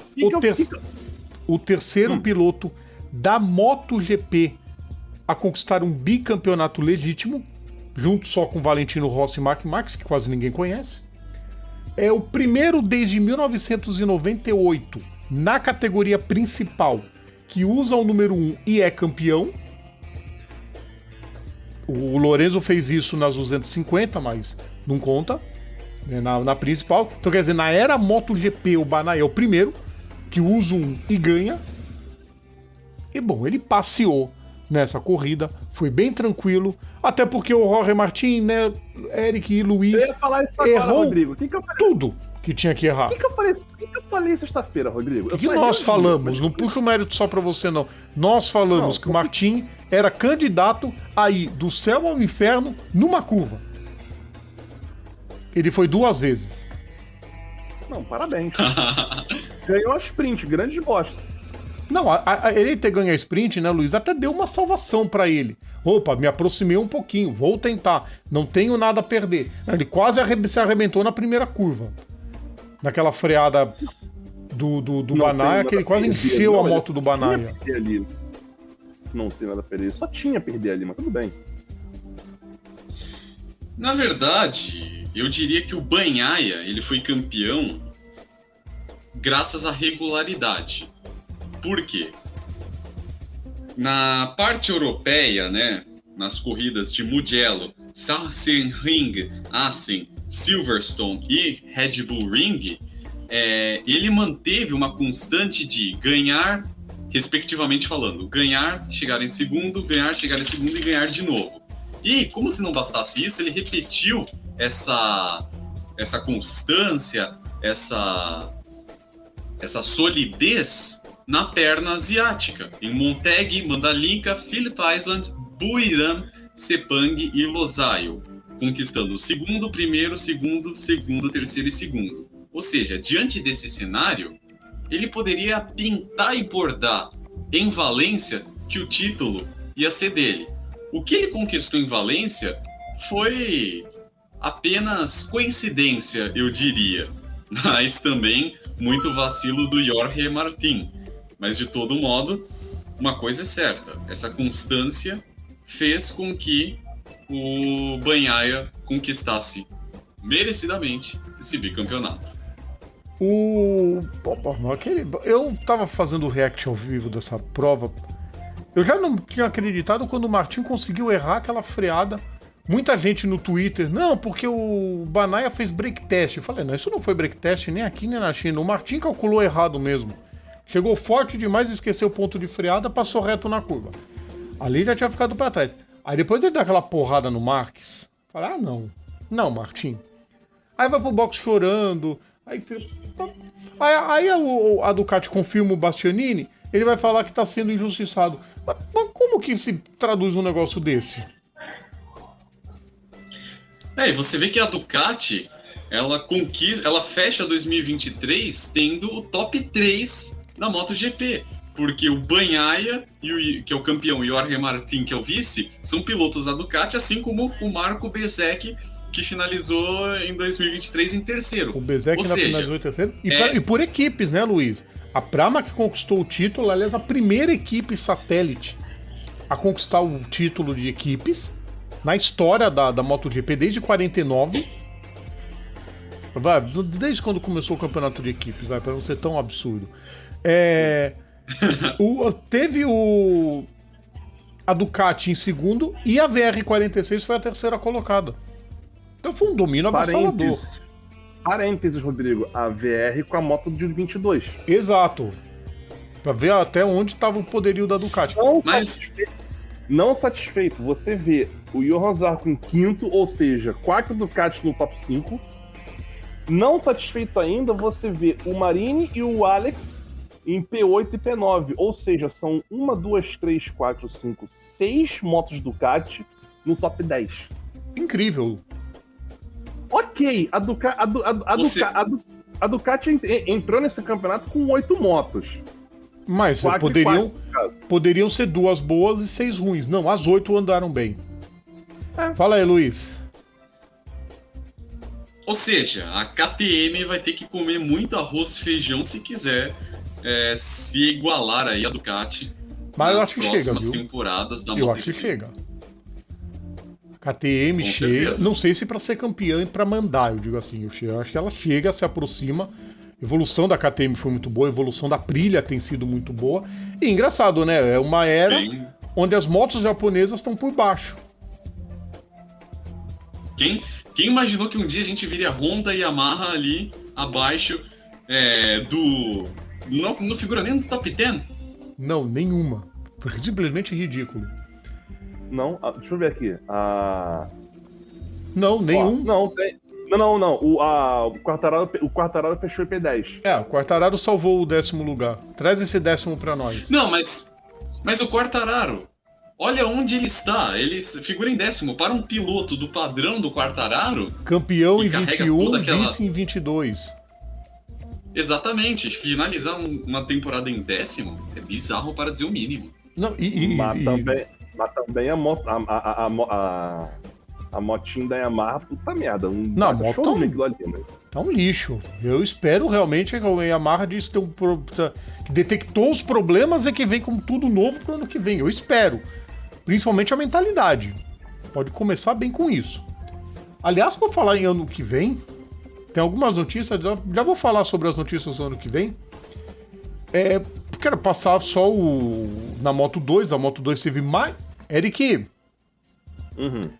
o terceiro piloto da MotoGP a conquistar um bicampeonato legítimo, junto só com Valentino Rossi e Marc Marquez, que quase ninguém conhece. É o primeiro desde 1998 na categoria principal que usa o número 1 e é campeão. O Lorenzo fez isso nas 250, mas não conta, né, na principal. Então, quer dizer, na era MotoGP, o Bagnaia é o primeiro que usa um e ganha. E, bom, ele passeou nessa corrida, foi bem tranquilo, até porque o Jorge Martin, né, Eric e Luiz errou Rodrigo. Tudo que tinha que errar. O que eu falei sexta-feira, Rodrigo? O que nós falamos? Não puxa o mérito só pra você, não. Nós falamos que o Martin era candidato a ir do céu ao inferno numa curva. Ele foi 2 vezes. Não, parabéns. Ganhou a sprint, grande bosta. Não, ele ter ganho a sprint, né, Luiz, até deu uma salvação pra ele. Opa, me aproximei um pouquinho, vou tentar, não tenho nada a perder. Ele quase se arrebentou na primeira curva. Naquela freada do Bagnaia, que ele quase encheu a moto do Bagnaia. Não tem nada a perder, só tinha a perder ali, mas tudo bem. Na verdade, eu diria que o Bagnaia, ele foi campeão graças à regularidade. Por quê? Na parte europeia, né, nas corridas de Mugello, Sachsenring, Assen, Silverstone e Red Bull Ring, ele manteve uma constante de ganhar, respectivamente falando, ganhar, chegar em segundo, ganhar, chegar em segundo e ganhar de novo. E, como se não bastasse isso, ele repetiu essa constância, essa solidez na perna asiática, em Montag, Mandalika, Phillip Island, Buriram, Sepang e Losail, conquistando o segundo, primeiro, segundo, terceiro e segundo. Ou seja, diante desse cenário, ele poderia pintar e bordar em Valência que o título ia ser dele. O que ele conquistou em Valência foi apenas coincidência, eu diria. mas também muito vacilo do Jorge Martin. Mas, de todo modo, uma coisa é certa, essa constância fez com que o Bagnaia conquistasse merecidamente esse bicampeonato. Eu tava fazendo o react ao vivo dessa prova. Eu já não tinha acreditado quando o Martin conseguiu errar aquela freada. Muita gente no Twitter, não, porque o Bagnaia fez break test. Eu falei, não, isso não foi break test nem aqui nem na China. O Martin calculou errado mesmo. Chegou forte demais, esqueceu o ponto de freada, passou reto na curva. Ali já tinha ficado pra trás. Aí depois ele dá aquela porrada no Marques. Falei, ah, não. Não, Martin. Aí vai pro box chorando. Aí a Ducati confirma o Bastianini, ele vai falar que tá sendo injustiçado. Mas como que se traduz um negócio desse? E você vê que a Ducati, ela fecha 2023 tendo o top 3 da MotoGP. Porque o Bagnaia, que é o campeão, e o Jorge Martin, que é o vice, são pilotos da Ducati, assim como o Marco Bezzecchi, que finalizou em 2023 em terceiro. O Bezzecchi finalizou em terceiro. E por equipes, né, Luiz? A Pramac que conquistou o título, aliás, a primeira equipe satélite a conquistar o título de equipes na história da MotoGP desde 49. Desde quando começou o campeonato de equipes, para não ser tão absurdo. Teve a Ducati em segundo e a VR46 foi a terceira colocada. Então foi um domínio avassalador. Parênteses, Rodrigo. A VR com a moto de 22. Exato. Pra ver até onde estava o poderio da Ducati. Não satisfeito, você vê o Johan Zarco em quinto, ou seja, 4 Ducati no top 5. Não satisfeito ainda, você vê o Marini e o Alex em P8 e P9. Ou seja, são 1, 2, 3, 4, 5, 6 motos Ducati no top 10. Incrível. Ok, a Ducati entrou nesse campeonato com 8 motos. Mas poderiam ser 2 boas e 6 ruins. Não, as 8 andaram bem. Fala aí, Luiz. Ou seja, a KTM vai ter que comer muito arroz e feijão se quiser se igualar aí a Ducati. Mas eu acho que chega, viu? Temporadas da eu acho que chega. KTM chega, certeza. Não sei se para ser campeã e para mandar, eu digo assim, eu acho que ela chega, se aproxima. A evolução da KTM foi muito boa, a evolução da Aprilia tem sido muito boa. E engraçado, né? É uma era onde as motos japonesas estão por baixo. Quem imaginou que um dia a gente viria Honda e Yamaha ali abaixo não figura nem no top 10? Não, nenhuma. Foi simplesmente ridículo. Não, deixa eu ver aqui. Não, nenhum. Não. O Quartararo fechou em P10. O Quartararo salvou o 10º lugar. Traz esse 10º pra nós. Não, mas o Quartararo, olha onde ele está. Ele figura em 10º. Para um piloto do padrão do Quartararo... Campeão em 21, vice em 22. Exatamente. Finalizar uma temporada em 10º é bizarro para dizer o mínimo. Não, Mas também a motinha da Yamaha, puta merda. Não, a moto tá um lixo. Eu espero realmente que a Yamaha que detectou os problemas e que vem com tudo novo pro ano que vem. Eu espero. Principalmente a mentalidade. Pode começar bem com isso. Aliás, por falar em ano que vem, tem algumas notícias, já vou falar sobre as notícias do ano que vem. Quero passar só na Moto 2. A Moto 2 teve mais... Eric...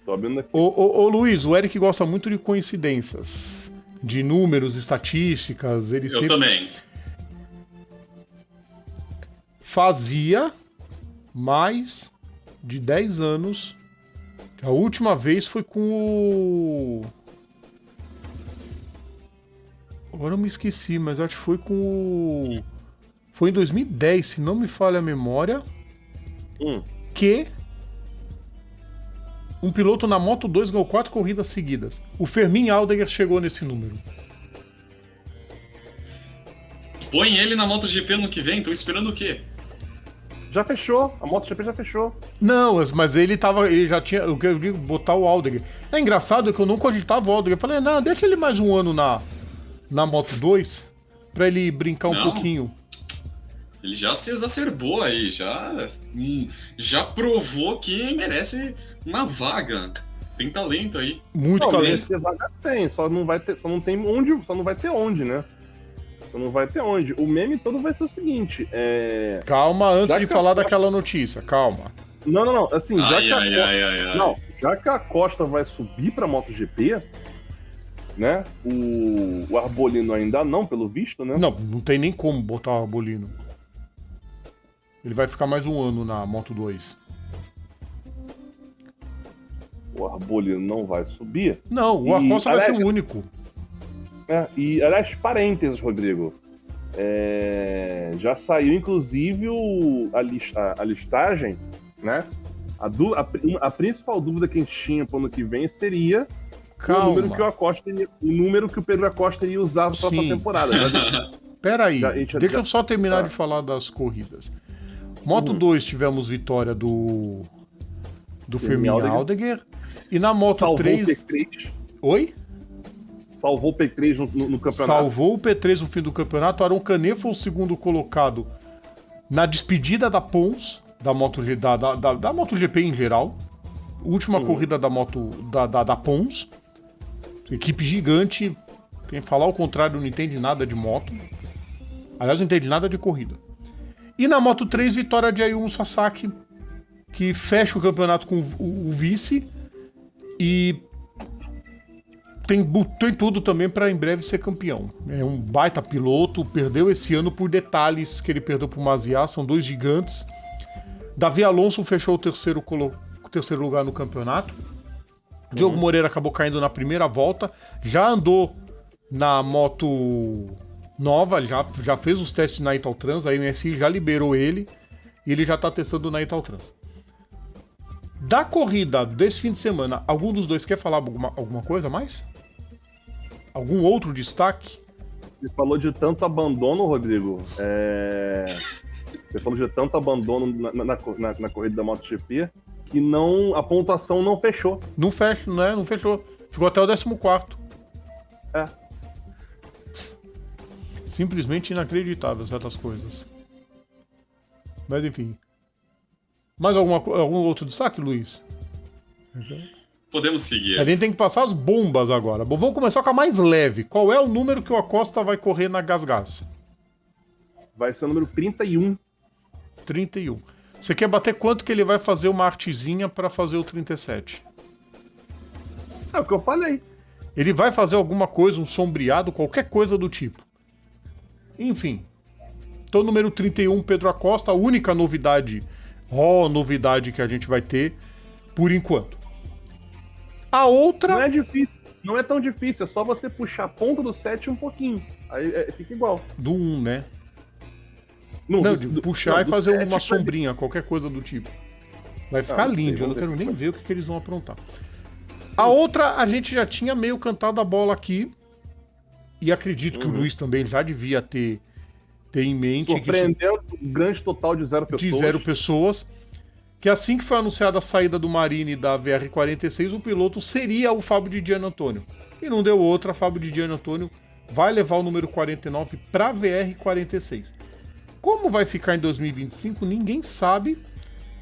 tô abrindo aqui. Ô Luiz, o Eric gosta muito de coincidências, de números, estatísticas. Eu também. Fazia mais de 10 anos. A última vez foi com o... Agora eu me esqueci, mas acho que foi com o... Foi em 2010, se não me falha a memória, que um piloto na Moto 2 ganhou 4 corridas seguidas. O Fermin Aldeguer chegou nesse número. Põe ele na MotoGP ano que vem, tô esperando o quê? Já fechou, a MotoGP já fechou. Não, mas ele já tinha, eu digo, botar o Aldeguer. É engraçado que eu não cogitava o Aldeguer. Eu falei, não, deixa ele mais um ano na Moto 2 pra ele brincar um pouquinho. Ele já se exacerbou aí, já provou que merece uma vaga. Tem talento aí. Muito talento. Vaga tem, só não vai ter onde, né? Só não vai ter onde. O meme todo vai ser o seguinte, Calma, antes de falar daquela notícia, calma. Não, assim, já que a Costa vai subir pra MotoGP, né? O Arbolino ainda não, pelo visto, né? Não tem nem como botar o Arbolino. Ele vai ficar mais um ano na Moto 2. O Arbolino não vai subir? Não, o Acosta vai ser o único. E, aliás, parênteses, Rodrigo. Já saiu, inclusive, a listagem, né? A principal dúvida que a gente tinha para o ano que vem seria o número que o Pedro Acosta ia usar para a próxima temporada. Peraí, deixa eu só terminar de falar das corridas. Moto 2 tivemos vitória do Firmin Aldegger. E na Moto 3... Oi? Salvou o P3 no campeonato. Salvou o P3 no fim do campeonato. Aron Canet foi o segundo colocado na despedida da Pons, da MotoGP em geral. Última corrida da Pons. Equipe gigante. Quem falar o contrário não entende nada de moto. Aliás, não entende nada de corrida. E na Moto 3, vitória de Ayumu Sasaki, que fecha o campeonato com o vice. E tem tudo também para em breve ser campeão. É um baita piloto, perdeu esse ano por detalhes que ele perdeu pro Maziá, são dois gigantes. Davi Alonso fechou o terceiro lugar no campeonato. Diogo Moreira acabou caindo na primeira volta, já andou na moto nova, já fez os testes na Italtrans, a MSI já liberou ele e ele já tá testando na Italtrans. Da corrida desse fim de semana, algum dos dois quer falar alguma coisa mais? Algum outro destaque? Você falou de tanto abandono, Rodrigo. Você falou de tanto abandono na corrida da MotoGP que a pontuação não fechou. Não fecha, né? Não fechou. Ficou até o 14º. Simplesmente inacreditável certas coisas. Mas enfim. Mais algum outro destaque, Luiz? Podemos seguir. A gente tem que passar as bombas agora. Bom, vamos começar com a mais leve. Qual é o número que o Acosta vai correr na Gas? Vai ser o número 31. 31. Você quer bater quanto que ele vai fazer uma artezinha para fazer o 37? É o que eu falei. Ele vai fazer alguma coisa, um sombreado, qualquer coisa do tipo. Enfim. Então, número 31, Pedro Acosta, a única novidade que a gente vai ter por enquanto. A outra... Não é difícil, não é tão difícil, é só você puxar a ponta do 7 um pouquinho. Aí fica igual. Do 1, né? Não, de puxar e fazer uma sombrinha, qualquer coisa do tipo. Vai ficar lindo, eu não quero nem ver o que eles vão aprontar. A outra, a gente já tinha meio cantado a bola aqui, e acredito que o Luiz também já devia ter em mente... Surpreendeu um grande total de 0 pessoas. De 0 pessoas. Que assim que foi anunciada a saída do Marini da VR46, o piloto seria o Fábio Di Giannantonio. E não deu outra, Fábio Di Giannantonio vai levar o número 49 para VR46. Como vai ficar em 2025, ninguém sabe,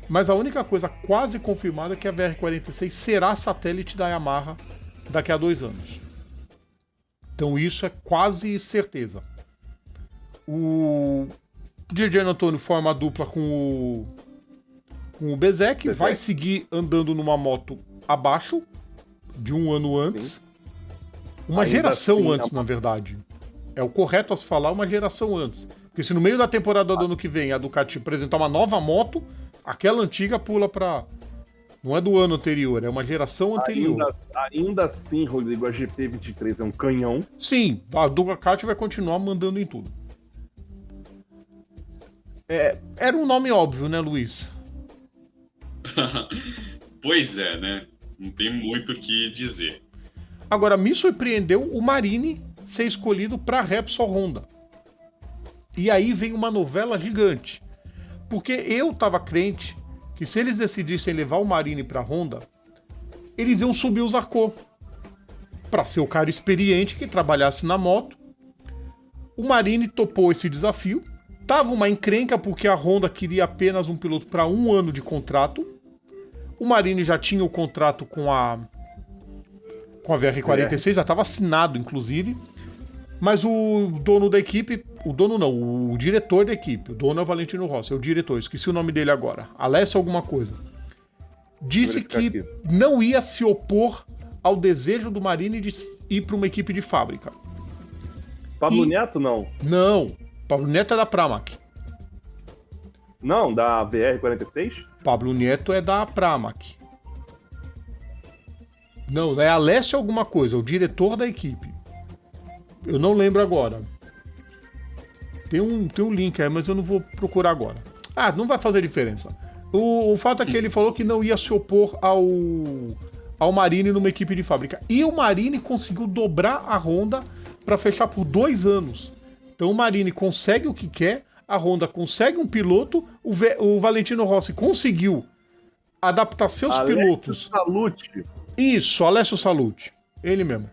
mas a única coisa quase confirmada é que a VR46 será satélite da Yamaha daqui a 2 anos. Então isso é quase certeza. O Di Giannantonio forma a dupla com o Bezek, vai seguir andando numa moto abaixo de um ano antes. Sim. Uma geração antes, na verdade. É o correto a se falar, uma geração antes. Porque se no meio da temporada do ano que vem a Ducati apresentar uma nova moto, aquela antiga pula pra... Não é do ano anterior, é uma geração anterior. Ainda assim, Rodrigo, a GP23 é um canhão. Sim, a Ducati vai continuar mandando em tudo. Era um nome óbvio, né, Luiz? Pois é, né? Não tem muito o que dizer. Agora, me surpreendeu o Marini ser escolhido para Repsol Honda. E aí vem uma novela gigante. Porque eu tava crente que se eles decidissem levar o Marini pra Honda, eles iam subir o Zarco. Pra ser o cara experiente que trabalhasse na moto O Marini topou esse desafio. Tava uma encrenca porque a Honda queria apenas um piloto para 1 ano de contrato. O Marini já tinha o contrato com a VR46, já estava assinado, inclusive. Mas o dono da equipe, o diretor da equipe, o dono é o Valentino Rossi, é o diretor, esqueci o nome dele agora, Alessio alguma coisa, disse que não ia se opor ao desejo do Marini de ir para uma equipe de fábrica. Pablo Neto, não? Não, Pablo Neto é da Pramac. Não, da VR46? Pablo Neto é da Pramac. Não, é Alessio alguma coisa, o diretor da equipe. Eu não lembro agora. Tem um link aí, mas eu não vou procurar agora. Ah, não vai fazer diferença. O fato é que ele falou que não ia se opor ao Marini numa equipe de fábrica. E o Marini conseguiu dobrar a Honda para fechar por 2 anos. Então o Marini consegue o que quer, a Honda consegue um piloto, o Valentino Rossi conseguiu adaptar seus pilotos. Salute. Isso, Alessio Salute. Ele mesmo.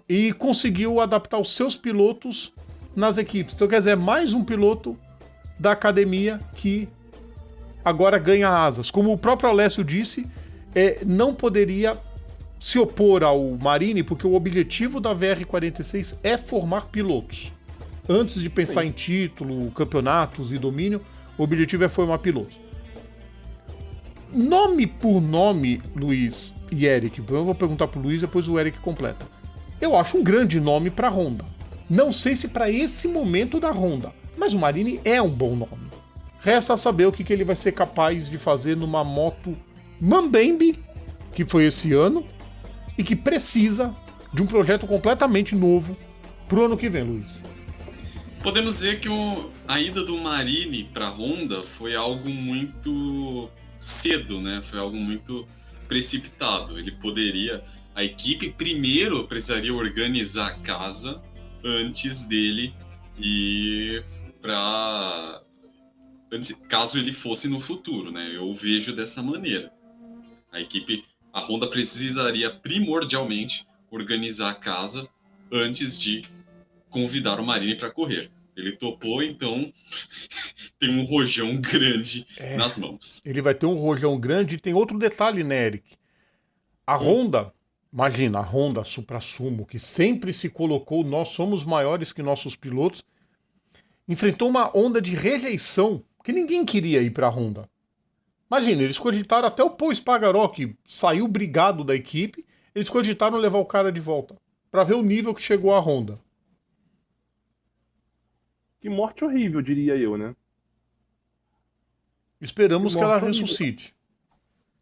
E conseguiu adaptar os seus pilotos nas equipes. Então, quer dizer, mais um piloto da academia que agora ganha asas. Como o próprio Alessio disse, não poderia se opor ao Marini, porque o objetivo da VR46 é formar pilotos. Antes de pensar em título, campeonatos e domínio, o objetivo é formar pilotos. Nome por nome, Luiz e Eric, eu vou perguntar pro Luiz, depois o Eric completa. Eu acho um grande nome para a Honda. Não sei se para esse momento da Honda, mas o Marini é um bom nome. Resta saber o que ele vai ser capaz de fazer numa moto Mambembe, que foi esse ano, e que precisa de um projeto completamente novo pro ano que vem, Luiz. Podemos dizer que a ida do Marini para a Honda foi algo muito cedo, né? Foi algo muito precipitado. A equipe primeiro precisaria organizar a casa antes dele ir caso ele fosse no futuro, né? Eu vejo dessa maneira. A Honda precisaria primordialmente organizar a casa antes de convidar o Marini para correr. Ele topou, então tem um rojão grande nas mãos. Ele vai ter um rojão grande e tem outro detalhe, né, Eric? A Honda, imagina, a Honda Supra-Sumo, que sempre se colocou, nós somos maiores que nossos pilotos, enfrentou uma onda de rejeição, porque ninguém queria ir para a Honda. Imagina, eles cogitaram até o Paul Espargaró, que saiu brigado da equipe, eles cogitaram levar o cara de volta, para ver o nível que chegou a Honda. Que morte horrível, diria eu, né? Esperamos que ela ressuscite.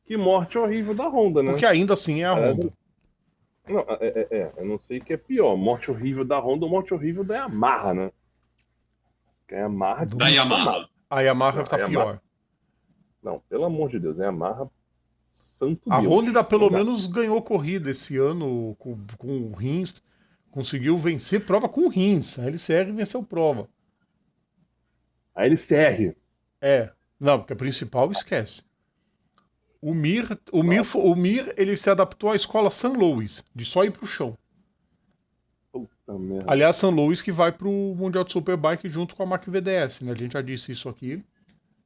Que morte horrível da Honda, né? Porque ainda assim é a Honda. Não, eu não sei o que é pior. Morte horrível da Honda ou morte horrível da Yamaha, né? Que a Yamaha... Da Yamaha. A Yamaha tá pior. Não, pelo amor de Deus, é a Yamaha... Santo a Deus. Honda pelo menos ganhou corrida esse ano com o Rins. Conseguiu vencer prova com o Rins. A LCR venceu prova. A LCR. Não, porque a principal esquece. O Mir, ele se adaptou à escola St. Louis, de só ir pro chão. Puta merda. Aliás, St. Louis que vai pro Mundial de Superbike junto com a Mac VDS, né? A gente já disse isso aqui.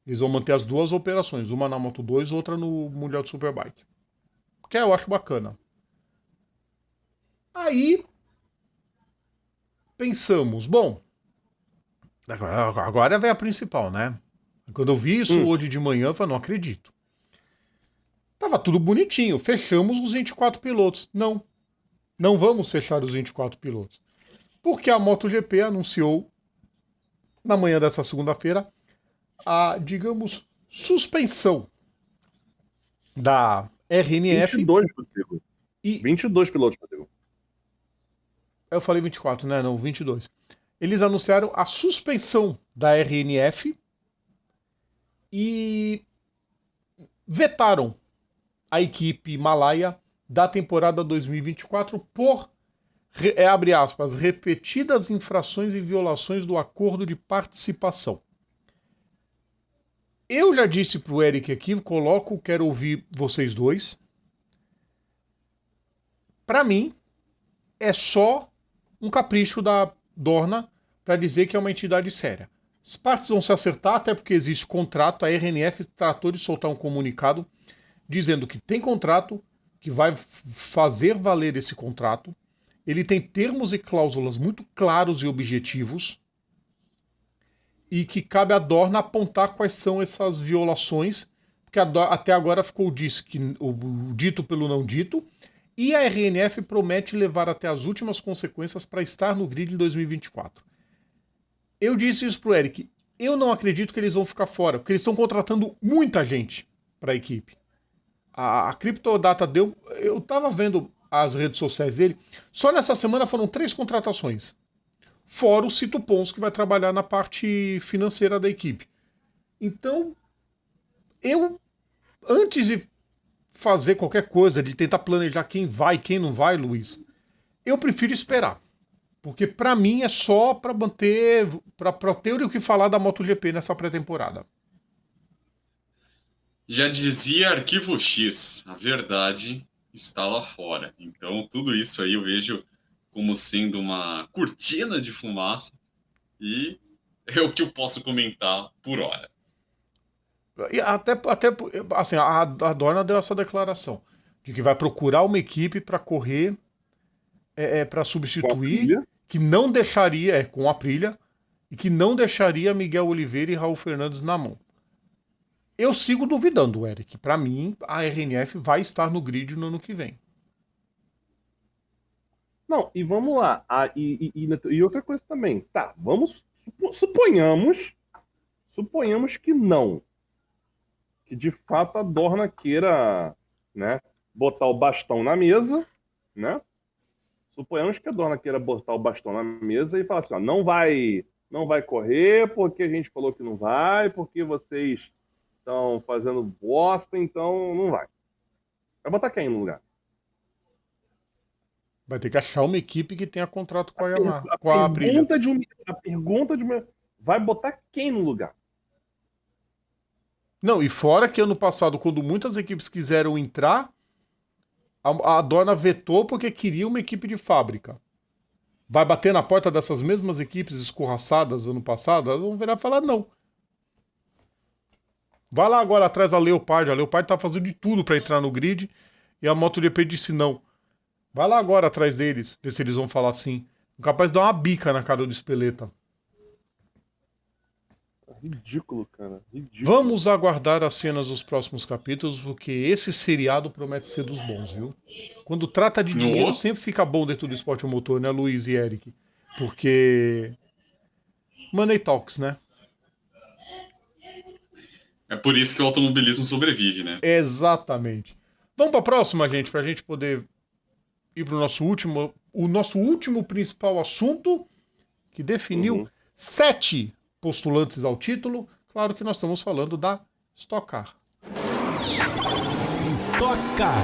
Eles vão manter as duas operações, uma na Moto 2, outra no Mundial de Superbike. Que eu acho bacana. Aí pensamos, bom, agora vem a principal, né? Quando eu vi isso hoje de manhã, eu falei, não acredito. Tava tudo bonitinho, fechamos os 24 pilotos. Não vamos fechar os 24 pilotos. Porque a MotoGP anunciou, na manhã dessa segunda-feira, a, digamos, suspensão da RNF. 22, Rodrigo. 22 pilotos, Rodrigo. Eu falei 24, né? Não, 22. Eles anunciaram a suspensão da RNF e vetaram a equipe Malaya da temporada 2024 por, abre aspas, repetidas infrações e violações do acordo de participação. Eu já disse pro Eric aqui, quero ouvir vocês dois. Para mim, é só um capricho da Dorna para dizer que é uma entidade séria. As partes vão se acertar, até porque existe contrato. A RNF tratou de soltar um comunicado dizendo que tem contrato, que vai fazer valer esse contrato. Ele tem termos e cláusulas muito claros e objetivos, e que cabe à Dorna apontar quais são essas violações, porque até agora ficou o dito pelo não dito, e a RNF promete levar até as últimas consequências para estar no grid em 2024. Eu disse isso pro Eric, eu não acredito que eles vão ficar fora, porque eles estão contratando muita gente para a equipe. A Cryptodata deu... Eu estava vendo as redes sociais dele, só nessa semana foram 3 contratações. Fora o Cito Pons, que vai trabalhar na parte financeira da equipe. Então, antes de fazer qualquer coisa, de tentar planejar quem vai e quem não vai, Luiz, eu prefiro esperar. Porque para mim é só para manter, para ter o que falar da MotoGP nessa pré-temporada. Já dizia Arquivo X, a verdade está lá fora. Então, tudo isso aí eu vejo como sendo uma cortina de fumaça, e é o que eu posso comentar por hora. E até assim, a Dorna deu essa declaração de que vai procurar uma equipe para correr, para substituir, que não deixaria, com a Aprilia, e que não deixaria Miguel Oliveira e Raul Fernandes na mão. Eu sigo duvidando, Eric. Para mim, a RNF vai estar no grid no ano que vem. Não, e vamos lá. E outra coisa também. Tá, suponhamos que não. Que de fato a Dorna queira, né, botar o bastão na mesa, né? Suponhamos que a Dorna queira botar o bastão na mesa e falar assim, ó, não vai correr porque a gente falou que não vai, porque vocês estão fazendo bosta, então não vai. Vai botar quem no lugar? Vai ter que achar uma equipe que tenha contrato com a Yamaha. A pergunta de uma... Vai botar quem no lugar? Não, e fora que ano passado, quando muitas equipes quiseram entrar, a Dorna vetou porque queria uma equipe de fábrica. Vai bater na porta dessas mesmas equipes escorraçadas ano passado? Elas vão virar e falar não. Vai lá agora atrás da Leopard. A Leopard tá fazendo de tudo para entrar no grid e a MotoGP disse não. Vai lá agora atrás deles, ver se eles vão falar sim. Capaz de dar uma bica na cara do Espeleta. Ridículo, cara. Ridículo. Vamos aguardar as cenas dos próximos capítulos, porque esse seriado promete ser dos bons, viu? Quando trata de dinheiro, sempre fica bom dentro do esporte motor, né, Luiz e Eric? Porque... Money talks, né? É por isso que o automobilismo sobrevive, né? Exatamente. Vamos para a próxima, gente, para a gente poder ir para o nosso último principal assunto, que definiu 7 postulantes ao título. Claro que nós estamos falando da Stock Car. Stock Car.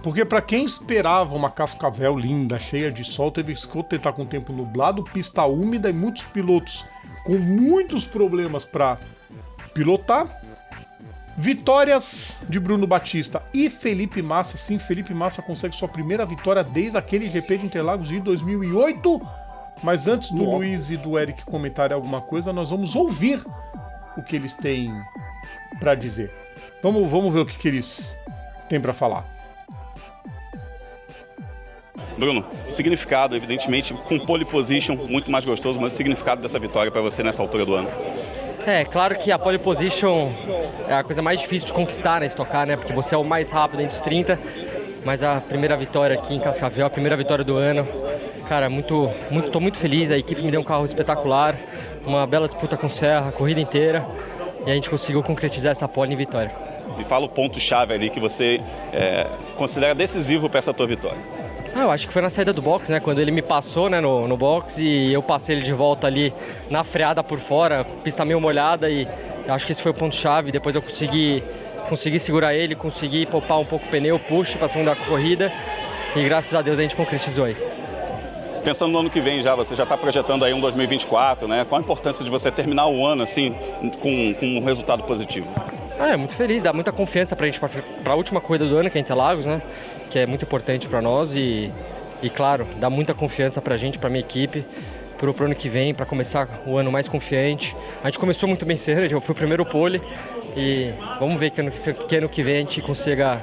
Porque para quem esperava uma Cascavel linda, cheia de sol, teve que tentar com o tempo nublado, pista úmida e muitos pilotos com muitos problemas para pilotar. Vitórias de Bruno Batista e Felipe Massa. Sim, Felipe Massa consegue sua primeira vitória desde aquele GP de Interlagos de 2008. Mas antes do Luiz e do Eric comentarem alguma coisa, nós vamos ouvir o que eles têm para dizer. Vamos ver o que eles têm para falar. Bruno, significado, evidentemente, com pole position, muito mais gostoso, mas o significado dessa vitória para você nessa altura do ano? Claro que a pole position é a coisa mais difícil de conquistar na Stock Car, né? Porque você é o mais rápido entre os 30, mas a primeira vitória aqui em Cascavel, a primeira vitória do ano, cara, tô muito feliz, a equipe me deu um carro espetacular, uma bela disputa com Serra, a corrida inteira, e a gente conseguiu concretizar essa pole em vitória. Me fala o ponto-chave ali que você considera decisivo para essa tua vitória. Eu acho que foi na saída do box, né? Quando ele me passou, né, no box, e eu passei ele de volta ali na freada por fora, pista meio molhada, e acho que esse foi o ponto-chave. Depois eu consegui segurar ele, consegui poupar um pouco o pneu, push para a segunda corrida, e graças a Deus a gente concretizou aí. Pensando no ano que vem já, você já está projetando aí um 2024, né? Qual a importância de você terminar o ano assim com um resultado positivo? Muito feliz, dá muita confiança pra gente para a última corrida do ano, que é Interlagos, né? Que é muito importante para nós, e e claro, dá muita confiança pra gente, pra minha equipe, pro ano que vem, para começar o ano mais confiante. A gente começou muito bem cedo, eu fui o primeiro pole e vamos ver que ano que vem a gente consiga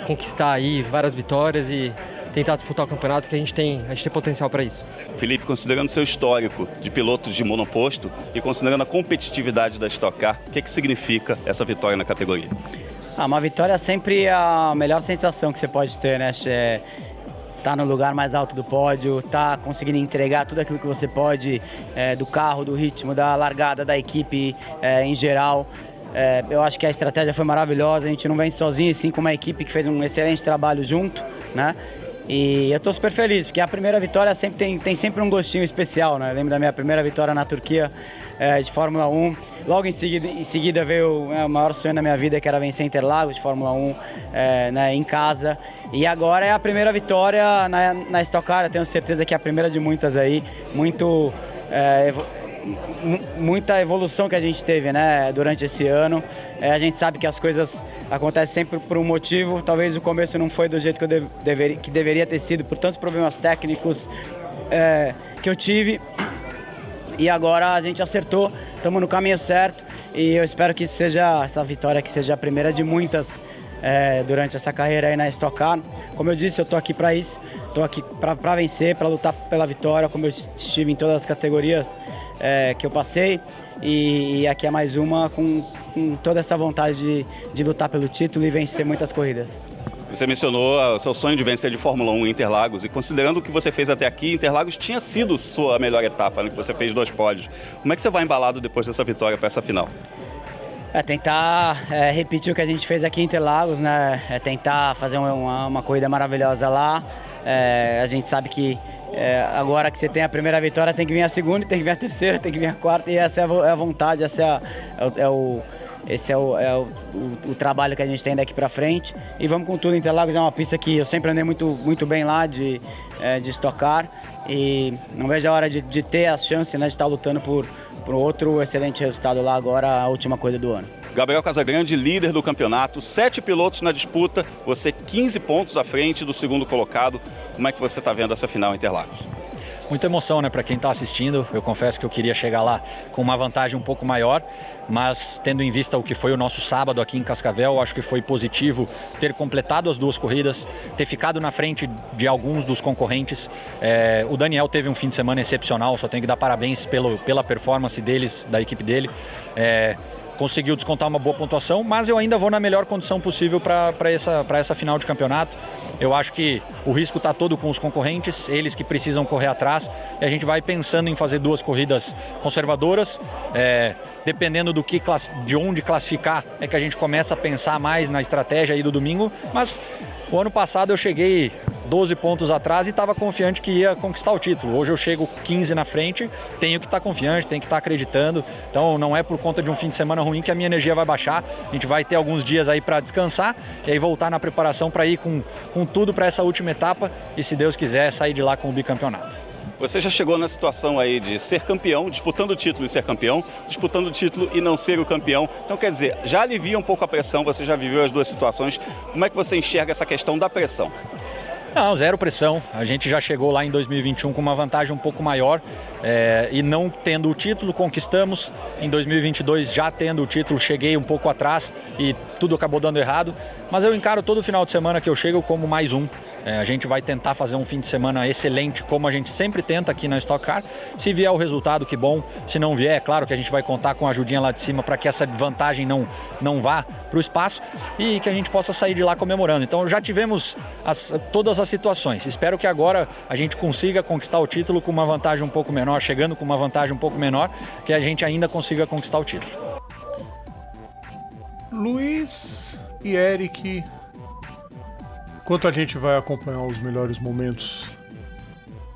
conquistar aí várias vitórias e tentar disputar o campeonato, que a gente tem potencial para isso. Felipe, considerando seu histórico de piloto de monoposto e considerando a competitividade da Stock Car, o que significa essa vitória na categoria? Uma vitória é sempre a melhor sensação que você pode ter, né? Tá no lugar mais alto do pódio, tá conseguindo entregar tudo aquilo que você pode, do carro, do ritmo, da largada, da equipe em geral. Eu acho que a estratégia foi maravilhosa, a gente não vem sozinho, sim com uma equipe que fez um excelente trabalho junto, né? E eu tô super feliz, porque a primeira vitória tem sempre um gostinho especial, né? Eu lembro da minha primeira vitória na Turquia de Fórmula 1. Logo em seguida veio o maior sonho da minha vida, que era vencer Interlagos de Fórmula 1 né, em casa. E agora é a primeira vitória na Stock Car, eu tenho certeza que é a primeira de muitas aí. Muita evolução que a gente teve, né, durante esse ano. A gente sabe que as coisas acontecem sempre por um motivo. Talvez o começo não foi do jeito que deveria ter sido, por tantos problemas técnicos que eu tive. E agora a gente acertou, estamos no caminho certo e eu espero que essa vitória que seja a primeira de muitas durante essa carreira aí na Stock Car. Como eu disse, eu estou aqui para isso, estou aqui para vencer, para lutar pela vitória, como eu estive em todas as categorias que eu passei, e aqui é mais uma com toda essa vontade de lutar pelo título e vencer muitas corridas. Você mencionou o seu sonho de vencer de Fórmula 1 em Interlagos, e considerando o que você fez até aqui, Interlagos tinha sido sua melhor etapa, né, que você fez 2 pódios. Como é que você vai embalado depois dessa vitória para essa final? Tentar repetir o que a gente fez aqui em Interlagos, né? Tentar fazer uma corrida maravilhosa lá. A gente sabe que agora que você tem a primeira vitória, tem que vir a segunda, tem que vir a terceira, tem que vir a quarta, e essa é a vontade, esse é o trabalho que a gente tem daqui para frente. E vamos com tudo. Interlagos é uma pista que eu sempre andei muito bem lá de Stock Car, e não vejo a hora de ter a chance, né, de estar lutando por outro excelente resultado lá agora, a última corrida do ano. Gabriel Casagrande, líder do campeonato, 7 pilotos na disputa, você 15 pontos à frente do segundo colocado. Como é que você está vendo essa final em Interlagos? Muita emoção, né, para quem está assistindo. Eu confesso que eu queria chegar lá com uma vantagem um pouco maior, mas tendo em vista o que foi o nosso sábado aqui em Cascavel, acho que foi positivo ter completado as 2 corridas, ter ficado na frente de alguns dos concorrentes. O Daniel teve um fim de semana excepcional, só tenho que dar parabéns pela performance deles, da equipe dele. Conseguiu descontar uma boa pontuação, mas eu ainda vou na melhor condição possível para essa final de campeonato. Eu acho que o risco está todo com os concorrentes, eles que precisam correr atrás, e a gente vai pensando em fazer 2 corridas conservadoras. Dependendo de onde classificar, é que a gente começa a pensar mais na estratégia aí do domingo, mas o ano passado eu cheguei 12 pontos atrás e estava confiante que ia conquistar o título. Hoje eu chego 15 na frente, tenho que estar confiante, tenho que estar acreditando. Então não é por conta de um fim de semana ruim que a minha energia vai baixar. A gente vai ter alguns dias aí para descansar e aí voltar na preparação para ir com tudo para essa última etapa e, se Deus quiser, sair de lá com o bicampeonato. Você já chegou na situação aí de ser campeão, disputando o título e ser campeão, disputando o título e não ser o campeão. Então, quer dizer, já alivia um pouco a pressão, você já viveu as 2 situações. Como é que você enxerga essa questão da pressão? Não, zero pressão. A gente já chegou lá em 2021 com uma vantagem um pouco maior e não tendo o título, conquistamos. Em 2022, já tendo o título, cheguei um pouco atrás e tudo acabou dando errado. Mas eu encaro todo final de semana que eu chego como mais um. A gente vai tentar fazer um fim de semana excelente, como a gente sempre tenta aqui na Stock Car. Se vier o resultado, que bom. Se não vier, é claro que a gente vai contar com a ajudinha lá de cima para que essa vantagem não vá para o espaço e que a gente possa sair de lá comemorando. Então já tivemos todas as situações. Espero que agora a gente consiga conquistar o título com uma vantagem um pouco menor, chegando com uma vantagem um pouco menor, que a gente ainda consiga conquistar o título. Luiz e Eric, enquanto a gente vai acompanhar os melhores momentos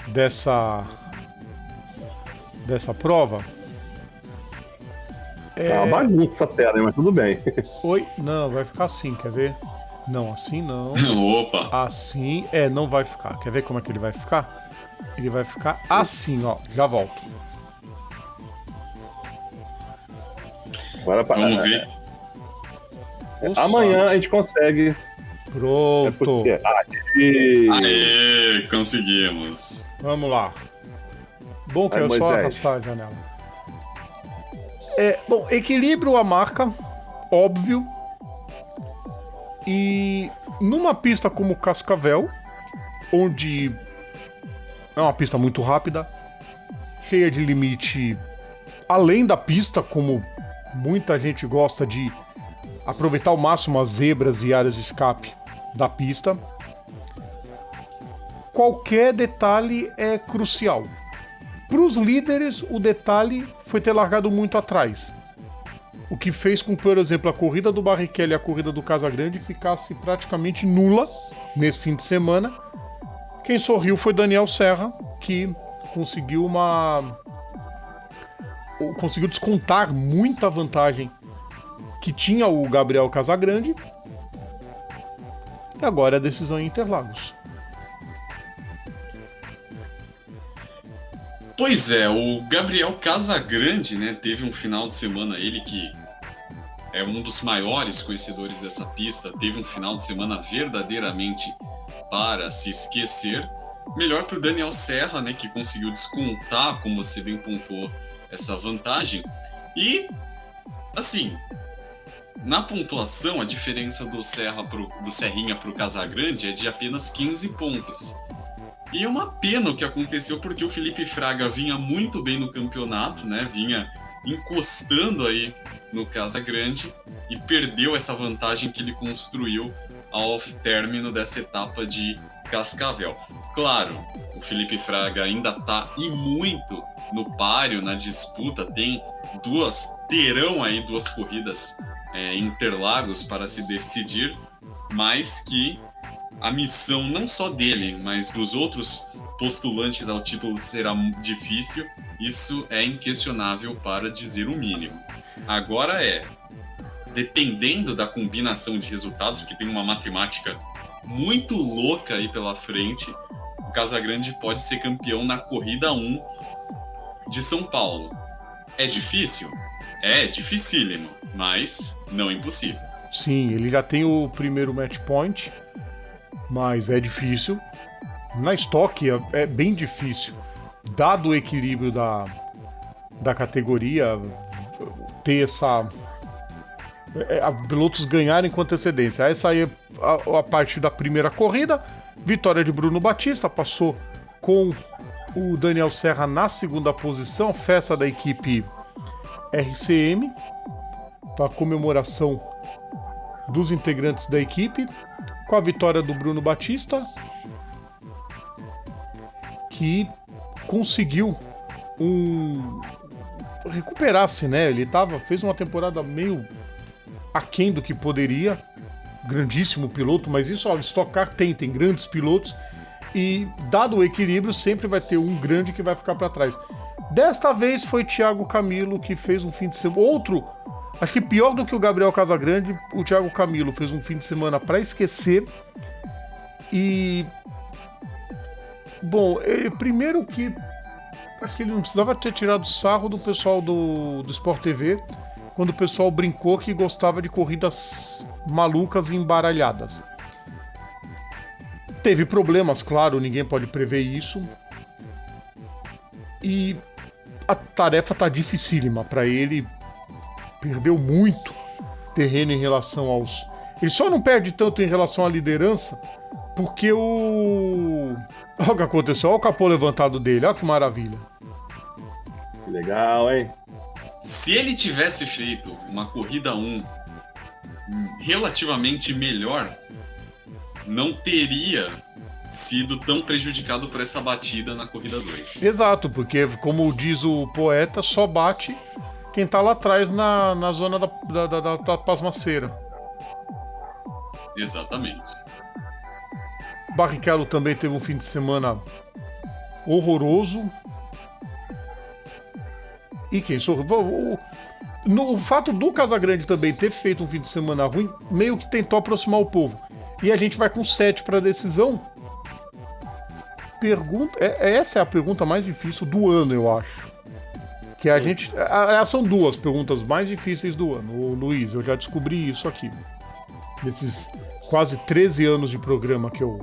dessa prova. É uma bagunça a tela, mas tudo bem. Oi? Não, vai ficar assim, quer ver? Não, assim não. Opa! Assim, não vai ficar. Quer ver como é que ele vai ficar? Ele vai ficar assim, ó. Já volto. Agora, Vamos ver. Amanhã a gente consegue Pronto. É porque... Aê! Aê, conseguimos. Vamos lá. Bom que Vai, é só Moisés. arrastar a janela. Bom, equilíbrio a marca, óbvio. E numa pista como Cascavel, onde é uma pista muito rápida, cheia de limite além da pista, como muita gente gosta de aproveitar ao máximo as zebras e áreas de escape da pista, qualquer detalhe é crucial. Para os líderes, o detalhe foi ter largado muito atrás. O que fez com que, por exemplo, a corrida do Barrichello e a corrida do Casagrande ficasse praticamente nula nesse fim de semana. Quem sorriu foi Daniel Serra, que conseguiu descontar muita vantagem que tinha o Gabriel Casagrande. E agora a decisão em Interlagos. Pois é, o Gabriel Casagrande, né, teve um final de semana, ele que é um dos maiores conhecedores dessa pista, teve um final de semana verdadeiramente para se esquecer. Melhor para o Daniel Serra, né, que conseguiu descontar, como você bem pontuou, essa vantagem. E, assim, na pontuação, a diferença do Serrinha para o Casagrande é de apenas 15 pontos. E é uma pena o que aconteceu, porque o Felipe Fraga vinha muito bem no campeonato, né? Vinha encostando aí no Casagrande e perdeu essa vantagem que ele construiu ao término dessa etapa de Cascavel. Claro, o Felipe Fraga ainda está e muito no páreo, na disputa, terão aí duas corridas em Interlagos para se decidir, mas que a missão não só dele, mas dos outros postulantes ao título será difícil, isso é inquestionável para dizer o mínimo. Agora dependendo da combinação de resultados, porque tem uma matemática muito louca aí pela frente, o Casagrande pode ser campeão na corrida 1 de São Paulo. É difícil? É dificílimo, mas não impossível. Sim, ele já tem o primeiro match point, mas é difícil. Na Stock é bem difícil, dado o equilíbrio da categoria, ter pilotos ganharem com antecedência. Essa aí é a partir da primeira corrida, vitória de Bruno Batista, passou com o Daniel Serra na segunda posição, festa da equipe RCM, para comemoração dos integrantes da equipe, com a vitória do Bruno Batista, que conseguiu recuperar-se, né? Ele fez uma temporada meio aquém do que poderia, grandíssimo piloto, mas isso a Stock Car tem grandes pilotos e, dado o equilíbrio, sempre vai ter um grande que vai ficar para trás. Desta vez foi Thiago Camilo que fez um fim de semana, acho que pior do que o Gabriel Casagrande, o Thiago Camilo fez um fim de semana para esquecer. E bom, primeiro que acho que ele não precisava ter tirado sarro do pessoal do Sport TV, quando o pessoal brincou que gostava de corridas malucas e embaralhadas. Teve problemas, claro, ninguém pode prever isso. E a tarefa tá dificílima para ele. Perdeu muito terreno em relação aos... Ele só não perde tanto em relação à liderança porque olha o que aconteceu, olha o capô levantado dele, olha que maravilha. Que legal, hein? Se ele tivesse feito uma corrida 1 relativamente melhor, não teria sido tão prejudicado por essa batida na corrida 2. Exato, porque como diz o poeta, só bate quem tá lá atrás na zona da pasmaceira. Exatamente. Barrichello também teve um fim de semana horroroso. E quem sorriu? O fato do Casagrande também ter feito um fim de semana ruim, meio que tentou aproximar o povo. E a gente vai com 7 para a decisão. Essa é a pergunta mais difícil do ano, eu acho. Que a gente... São duas perguntas mais difíceis do ano, Luiz. Eu já descobri isso aqui. Nesses quase 13 anos de programa que eu...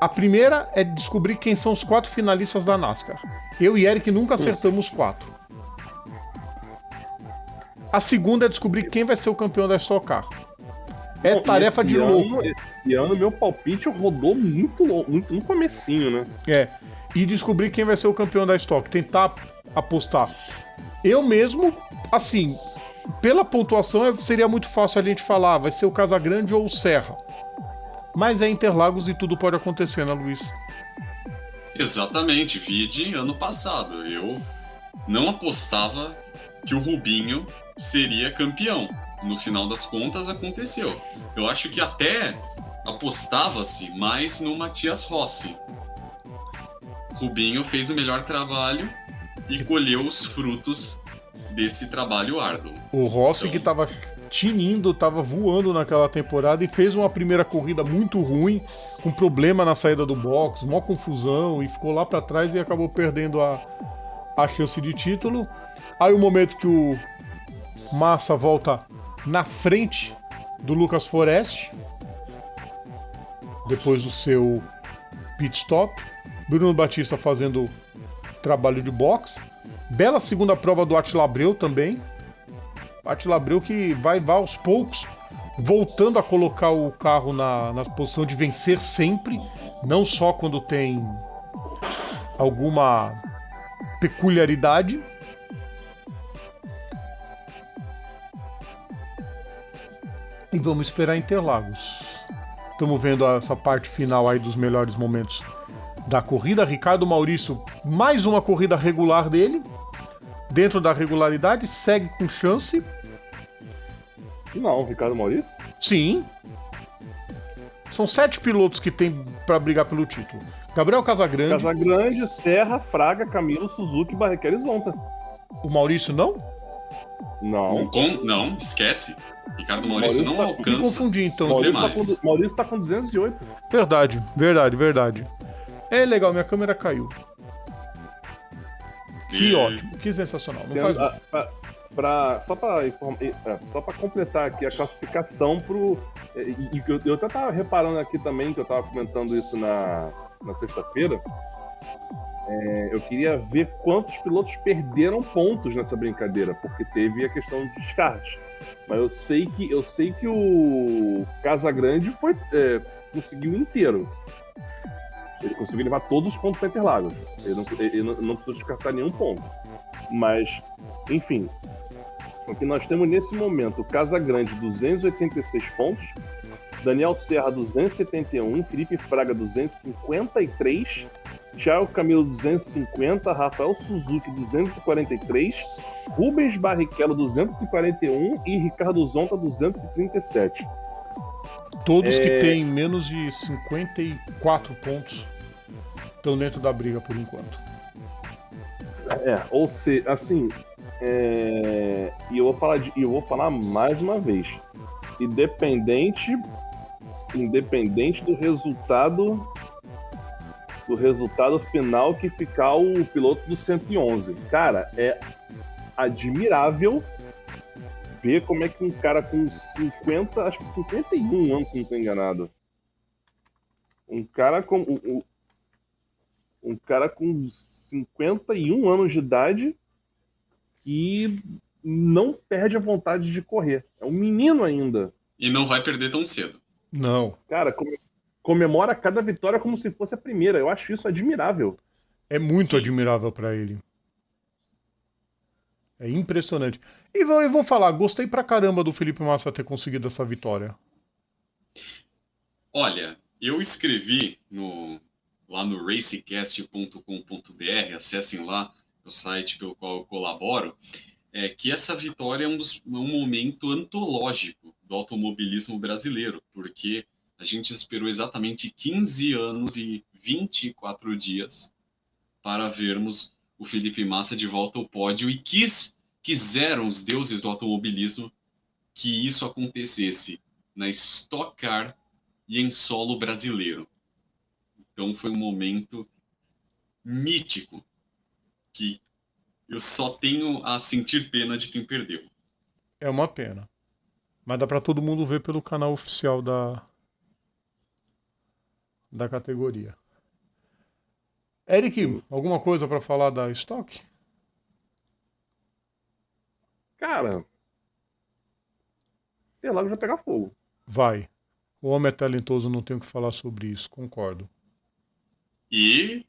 A primeira é descobrir quem são os 4 finalistas da NASCAR. Eu e Eric nunca acertamos 4. A segunda é descobrir quem vai ser o campeão da Stock Car. É tarefa de louco. Esse ano meu palpite rodou muito no comecinho, né? E descobrir quem vai ser o campeão da Stock. Tentar apostar. Eu mesmo, assim, pela pontuação seria muito fácil a gente falar, vai ser o Casagrande ou o Serra. Mas é Interlagos e tudo pode acontecer, né, Luiz? Exatamente, vide ano passado. Eu não apostava que o Rubinho seria campeão. No final das contas, aconteceu. Eu acho que até apostava-se mais no Matias Rossi. Rubinho fez o melhor trabalho e colheu os frutos desse trabalho árduo. O Rossi, que tava tinindo, tava voando naquela temporada e fez uma primeira corrida muito ruim, com problema na saída do box, mó confusão, e ficou lá pra trás e acabou perdendo a chance de título. Aí o momento que o Massa volta na frente do Lucas Forest, depois do seu pit stop, Bruno Batista fazendo trabalho de boxe, bela segunda prova do Attila Abreu também. Attila Abreu que vai aos poucos voltando a colocar o carro na posição de vencer sempre, não só quando tem alguma peculiaridade. E vamos esperar Interlagos. Estamos vendo essa parte final aí dos melhores momentos da corrida. Ricardo Maurício, mais uma corrida regular dele. Dentro da regularidade, segue com chance. Não, Ricardo Maurício? Sim. São 7 pilotos que tem para brigar pelo título. Gabriel Casagrande. Casagrande, Serra, Fraga, Camilo, Suzuki, Barrichello e Zonta. O Maurício não? Não. Não, esquece. Ricardo Maurício não alcança. Me confundi então. Maurício tá com 208. Verdade. É legal, minha câmera caiu. Que ótimo, que sensacional. Não faz mal. Só pra completar aqui a classificação pro. Eu até tava reparando aqui também, que eu tava comentando isso na sexta-feira. Eu queria ver quantos pilotos perderam pontos nessa brincadeira, porque teve a questão de descarte. Mas eu sei que o Casagrande conseguiu inteiro. Ele conseguiu levar todos os pontos para Interlagos. Ele não precisou descartar nenhum ponto. Mas, enfim, o que nós temos nesse momento: o Casagrande 286 pontos, Daniel Serra 271, Felipe Fraga 253, Thiago Camilo 250, Rafael Suzuki 243, Rubens Barrichello 241 e Ricardo Zonta 237. Todos que têm menos de 54 pontos estão dentro da briga por enquanto. Ou seja, assim, e eu vou falar mais uma vez, independente do resultado final que ficar o piloto do 111. Cara, é admirável ver como é que um cara com 50, acho que 51 anos, se não estou enganado. Um cara com 51 anos de idade que não perde a vontade de correr. É um menino ainda. E não vai perder tão cedo. Não. Cara, comemora cada vitória como se fosse a primeira. Eu acho isso admirável. É muito admirável para ele. É impressionante. E vou falar, gostei pra caramba do Felipe Massa ter conseguido essa vitória. Olha, eu escrevi lá no racecast.com.br, acessem lá o site pelo qual eu colaboro, que essa vitória é um momento antológico do automobilismo brasileiro, porque a gente esperou exatamente 15 anos e 24 dias para vermos o Felipe Massa de volta ao pódio e quiseram os deuses do automobilismo que isso acontecesse na Stock Car e em solo brasileiro. Então foi um momento mítico que eu só tenho a sentir pena de quem perdeu. É uma pena. Mas dá pra todo mundo ver pelo canal oficial da categoria. Eric, alguma coisa pra falar da Stock? Cara, sei lá que já pegar fogo. Vai. O homem é talentoso, não tenho o que falar sobre isso, concordo. E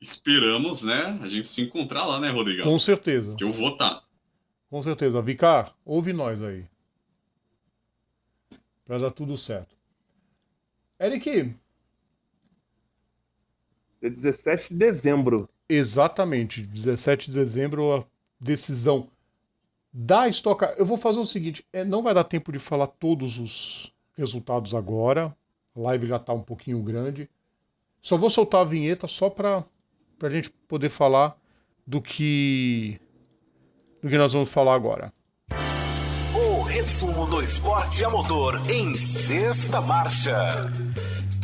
esperamos, né, a gente se encontrar lá, né, Rodrigão? Com certeza. Que eu vou estar. Com certeza. Vicar, ouve nós aí. Pra dar tudo certo. Eric, É 17 de dezembro. exatamente, 17 de dezembro, a decisão da Stock Car. Eu vou fazer o seguinte, não vai dar tempo de falar todos os resultados agora. A live já tá um pouquinho grande. Só vou soltar a vinheta só pra gente poder falar do que nós vamos falar agora. O resumo do esporte a motor em sexta marcha.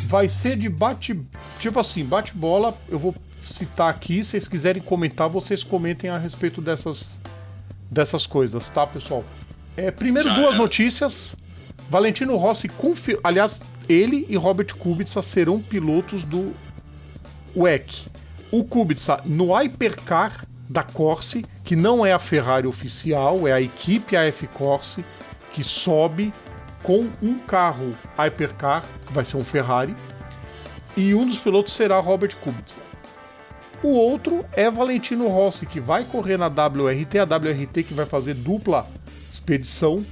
Vai ser de bate-bola. Eu vou citar aqui. Se vocês quiserem comentar, vocês comentem a respeito dessas coisas, tá, pessoal? Primeiro, duas notícias. Valentino Rossi aliás, ele e Robert Kubica serão pilotos do WEC. O Kubica no Hypercar da Corse, que não é a Ferrari oficial, é a equipe AF Corse, que sobe com um carro Hypercar, que vai ser um Ferrari, e um dos pilotos será Robert Kubica. O outro é Valentino Rossi, que vai correr na WRT, a WRT que vai fazer dupla expedição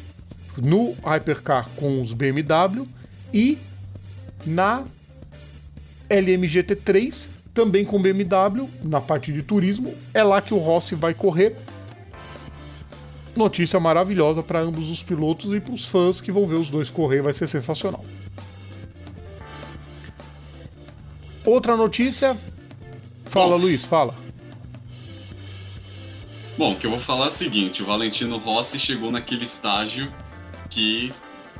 no Hypercar com os BMW, e na LMGT3, também com BMW, na parte de turismo, é lá que o Rossi vai correr. Notícia maravilhosa para ambos os pilotos e para os fãs que vão ver os dois correr, vai ser sensacional. Outra notícia. Fala, Luiz, fala. Bom, o que eu vou falar é o seguinte, o Valentino Rossi chegou naquele estágio que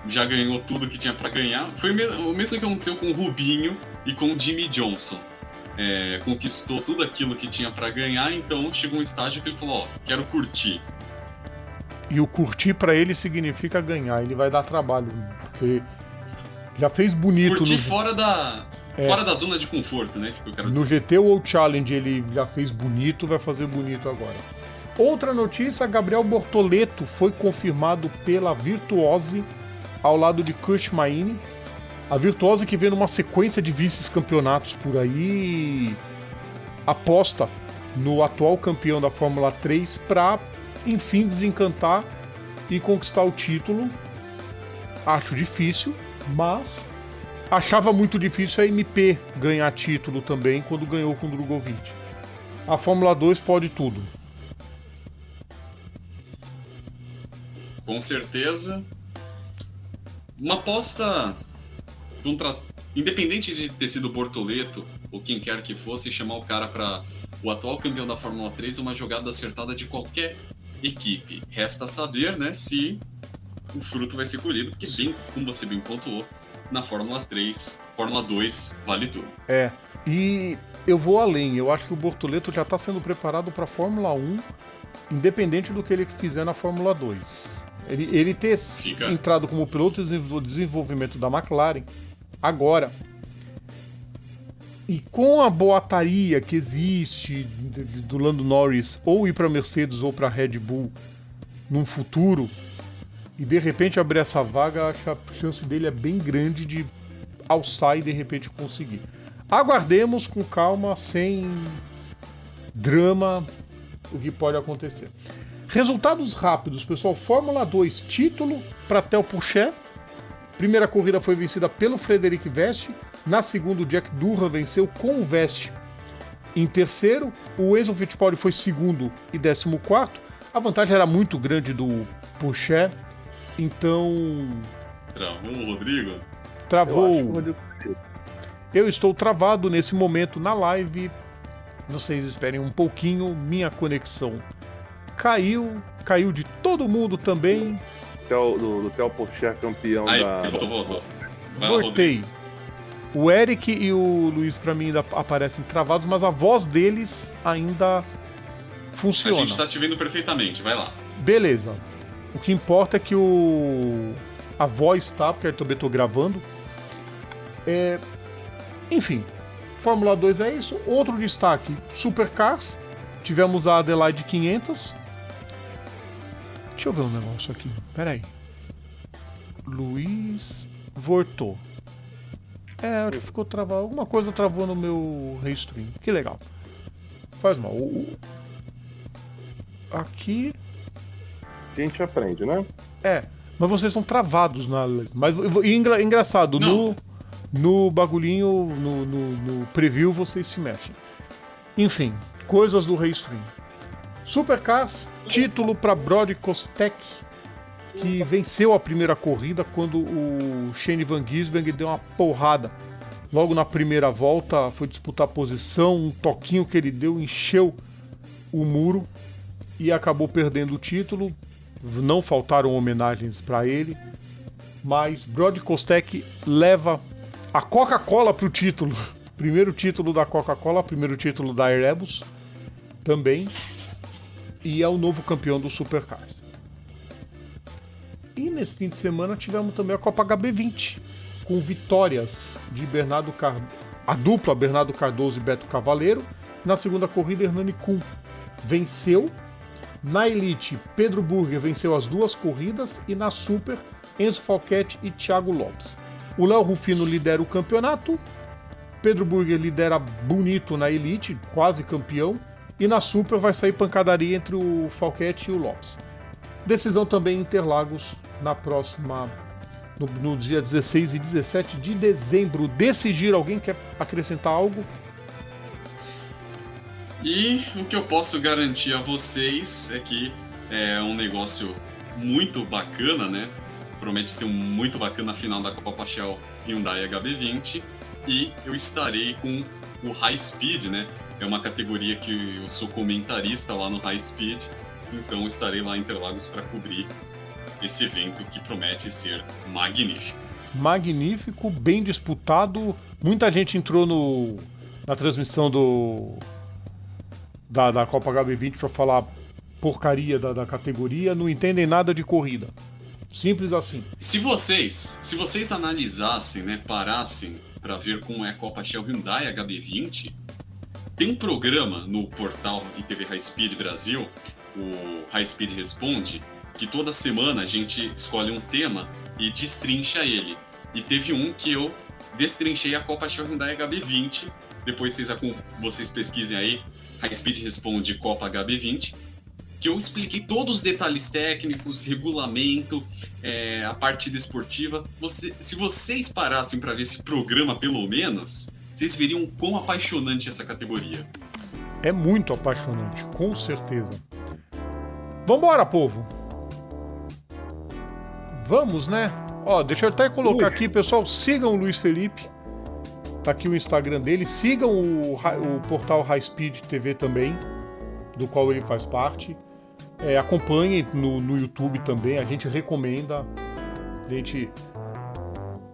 já ganhou tudo que tinha para ganhar. Foi o mesmo que aconteceu com o Rubinho e com o Jimmy Johnson. Conquistou tudo aquilo que tinha para ganhar, então chegou um estágio que ele falou, ó, quero curtir. E o curtir para ele significa ganhar, ele vai dar trabalho, porque já fez bonito. Curtir fora da zona de conforto, né? Isso que eu quero dizer. No GT World Challenge ele já fez bonito, vai fazer bonito agora. Outra notícia, Gabriel Bortoleto foi confirmado pela Virtuose ao lado de Kush Maini. A Virtuose que vem numa sequência de vice-campeonatos por aí, aposta no atual campeão da Fórmula 3 para, enfim, desencantar e conquistar o título. Acho difícil, mas achava muito difícil a MP ganhar título também quando ganhou com o Drugovich. A Fórmula 2 pode tudo. Com certeza. Uma aposta independente de ter sido o Bortoleto ou quem quer que fosse, chamar o cara para o atual campeão da Fórmula 3 é uma jogada acertada de qualquer equipe. Resta saber, né, se o fruto vai ser colhido, porque bem, como você bem pontuou, na Fórmula 3, Fórmula 2 vale tudo. E eu vou além, eu acho que o Bortoleto já está sendo preparado para a Fórmula 1, independente do que ele fizer na Fórmula 2. Ele ter entrado como piloto de desenvolvimento da McLaren agora, e com a boataria que existe do Lando Norris ou ir para Mercedes ou para Red Bull num futuro, e de repente abrir essa vaga, acho que a chance dele é bem grande de alçar e de repente conseguir. Aguardemos com calma, sem drama, o que pode acontecer. Resultados rápidos, pessoal. Fórmula 2, título para Theo Pourchaire. Primeira corrida foi vencida pelo Frederic Veste. Na segunda, o Jack Durham venceu com o Veste em terceiro. O Enzo Fittipaldi foi segundo e 14º. A vantagem era muito grande do Pourchaire. Então... Travou o Rodrigo? Travou. Eu estou travado nesse momento na live. Vocês esperem um pouquinho. Minha conexão caiu de todo mundo também. Do Theo Pourchaire, campeão aí, da... Voltou. Voltei. O Eric e o Luiz, pra mim, ainda aparecem travados, mas a voz deles ainda funciona. A gente tá te vendo perfeitamente, vai lá. Beleza. O que importa é que o A voz tá, porque eu também tô gravando. Enfim, Fórmula 2 é isso. Outro destaque, Supercars. Tivemos a Adelaide 500. Deixa eu ver um negócio aqui. Pera aí. Luiz Vortou. Ficou travado. Alguma coisa travou no meu restream. Que legal. Faz mal. Aqui. A gente aprende, né? Mas vocês estão travados na. Mas engraçado, no bagulhinho, no preview, vocês se mexem. Enfim, coisas do Restream. Supercars, título para Brody Kostek, que venceu a primeira corrida quando o Shane Van Gisbergen deu uma porrada. Logo na primeira volta, foi disputar a posição, um toquinho que ele deu, encheu o muro e acabou perdendo o título. Não faltaram homenagens para ele, mas Brody Kostek leva a Coca-Cola para o título. Primeiro título da Coca-Cola, primeiro título da Airbus também, e é o novo campeão do Supercars. E nesse fim de semana tivemos também a Copa HB20, com vitórias de a dupla Bernardo Cardoso e Beto Cavaleiro. Na segunda corrida, Hernani Kuhn venceu. Na Elite, Pedro Burger venceu as duas corridas e na Super, Enzo Falquete e Thiago Lopes. O Léo Rufino lidera o campeonato, Pedro Burger lidera bonito na Elite, quase campeão, e na Super vai sair pancadaria entre o Falquete e o Lopes. Decisão também em Interlagos no dia 16 e 17 de dezembro. Desse giro, alguém quer acrescentar algo? E o que eu posso garantir a vocês é que é um negócio muito bacana, né? Promete ser muito bacana a final da Copa Shell Hyundai HB20. E eu estarei com o High Speed, né? É uma categoria que eu sou comentarista lá no High Speed. Então estarei lá em Interlagos para cobrir esse evento que promete ser magnífico. Magnífico, bem disputado. Muita gente entrou na transmissão da Copa HB20 para falar porcaria da categoria, não entendem nada de corrida. Simples assim. Se vocês analisassem, né, parassem para ver como é a Copa Shell Hyundai HB20, tem um programa no portal ITV High Speed Brasil, o High Speed Responde, que toda semana a gente escolhe um tema e destrincha ele. E teve um que eu destrinchei a Copa Shell Hyundai HB20. Depois vocês pesquisem aí, High Speed Responde Copa HB20, que eu expliquei todos os detalhes técnicos, regulamento, a parte desportiva. Se vocês parassem para ver esse programa, pelo menos, vocês veriam quão apaixonante é essa categoria. É muito apaixonante, com certeza. Vambora, povo! Vamos, né? Ó, deixa eu até colocar aqui, pessoal, sigam o Luiz Felipe. Tá aqui o Instagram dele. Sigam o portal High Speed TV também, do qual ele faz parte. Acompanhem no YouTube também. A gente recomenda.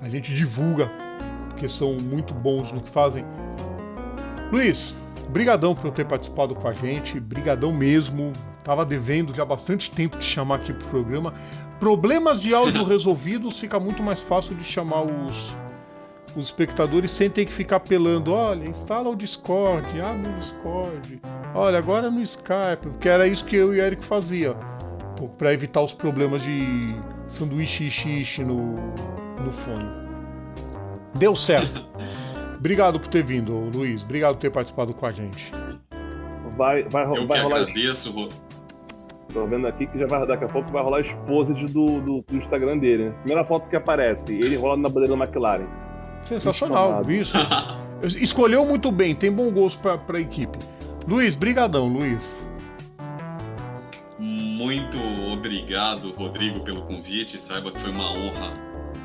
A gente divulga, porque são muito bons no que fazem. Luiz, brigadão por ter participado com a gente. Brigadão mesmo. Tava devendo já bastante tempo de chamar aqui pro programa. Problemas de áudio resolvidos, fica muito mais fácil de chamar os espectadores sem ter que ficar apelando. Olha, instala o Discord, abre o Discord. Olha, agora no Skype, porque era isso que eu e o Eric fazia, para evitar os problemas de sanduíche xixi no fone. Deu certo. Obrigado por ter vindo, Luiz. Obrigado por ter participado com a gente. Vai eu que rolar. Agradeço. Tô vendo aqui que daqui a pouco vai rolar exposed do Instagram dele, né? Primeira foto que aparece, ele rolando na bandeira da McLaren. Sensacional, isso. Escolheu muito bem, tem bom gosto pra equipe. Luiz, brigadão, Luiz. Muito obrigado, Rodrigo, pelo convite. Saiba que foi uma honra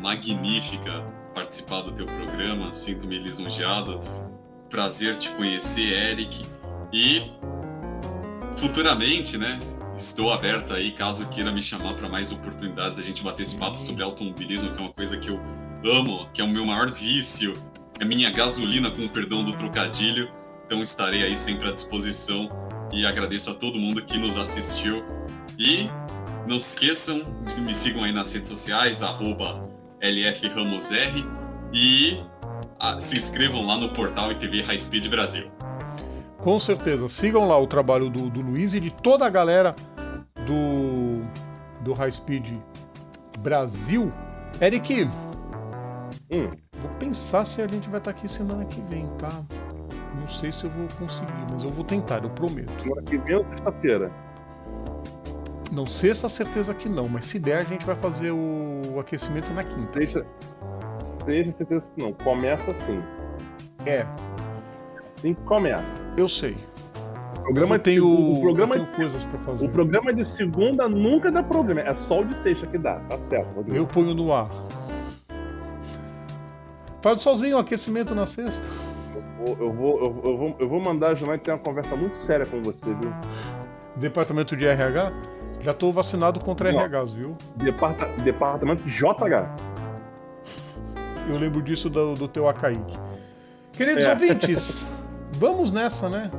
magnífica participar do teu programa. Sinto-me lisonjeado. Prazer te conhecer, Eric. E futuramente, né? Estou aberto aí, caso queira me chamar para mais oportunidades, a gente bater esse papo sobre automobilismo, que é uma coisa que eu amo, que é o meu maior vício, é minha gasolina, com o perdão do trocadilho. Então estarei aí sempre à disposição e agradeço a todo mundo que nos assistiu. E Não se esqueçam, me sigam aí nas redes sociais, @LFRamosR, e se inscrevam lá no portal ITV High Speed Brasil. Com certeza. Sigam lá o trabalho do Luiz e de toda a galera do High Speed Brasil. Eric, vou pensar se a gente vai estar aqui semana que vem, tá? Não sei se eu vou conseguir, mas eu vou tentar, eu prometo. Semana que vem ou sexta-feira? Não, sexta, certeza que não, mas se der a gente vai fazer o aquecimento na quinta. Sexta, certeza que não. Começa assim. Assim que começa. Eu sei. O programa eu tenho coisas pra fazer. O programa de segunda nunca dá problema. É só o de sexta que dá. Tá certo, Rodrigo. Eu ponho no ar. Faz sozinho o aquecimento na sexta. Eu vou mandar a Janai ter uma conversa muito séria com você, viu? Departamento de RH? Já tô vacinado contra RHs, viu? Departamento de JH. Eu lembro disso do teu Acaíque. Queridos ouvintes, vamos nessa, né?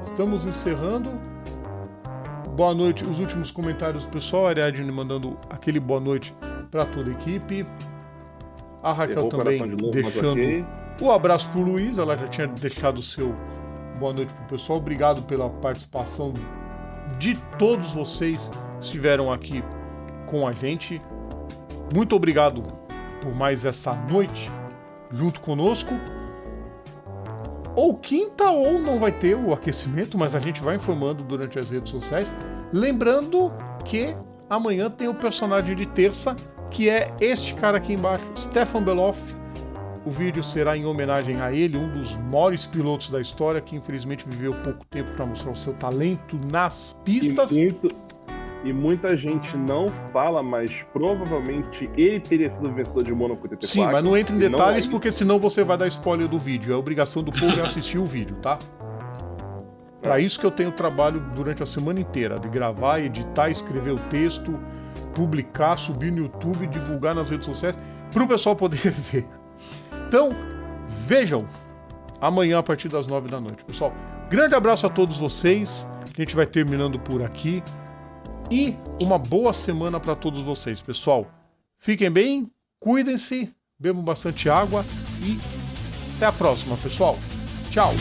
Estamos encerrando. Boa noite. Os últimos comentários do pessoal. A Ariadne mandando aquele boa noite para toda a equipe. A Raquel também deixando o abraço pro Luiz. Ela já tinha deixado o seu boa noite pro pessoal. Obrigado pela participação de todos vocês que estiveram aqui com a gente. Muito obrigado por mais essa noite junto conosco. Ou quinta ou não vai ter o aquecimento, mas a gente vai informando durante as redes sociais. Lembrando que amanhã tem o personagem de terça, que é este cara aqui embaixo, Stefan Beloff. O vídeo será em homenagem a ele, um dos maiores pilotos da história, que infelizmente viveu pouco tempo para mostrar o seu talento nas pistas. E muita gente não fala, mas provavelmente ele teria sido o vencedor de Mônaco 84. Sim, mas não entra em detalhes, porque senão você vai dar spoiler do vídeo. É obrigação do povo assistir o vídeo, tá? Para isso que eu tenho trabalho durante a semana inteira, de gravar, editar, escrever o texto, publicar, subir no YouTube, divulgar nas redes sociais, para o pessoal poder ver. Então, vejam, amanhã a partir das 9 da noite. Pessoal, grande abraço a todos vocês. A gente vai terminando por aqui. E uma boa semana para todos vocês, pessoal. Fiquem bem, cuidem-se, bebam bastante água e até a próxima, pessoal. Tchau!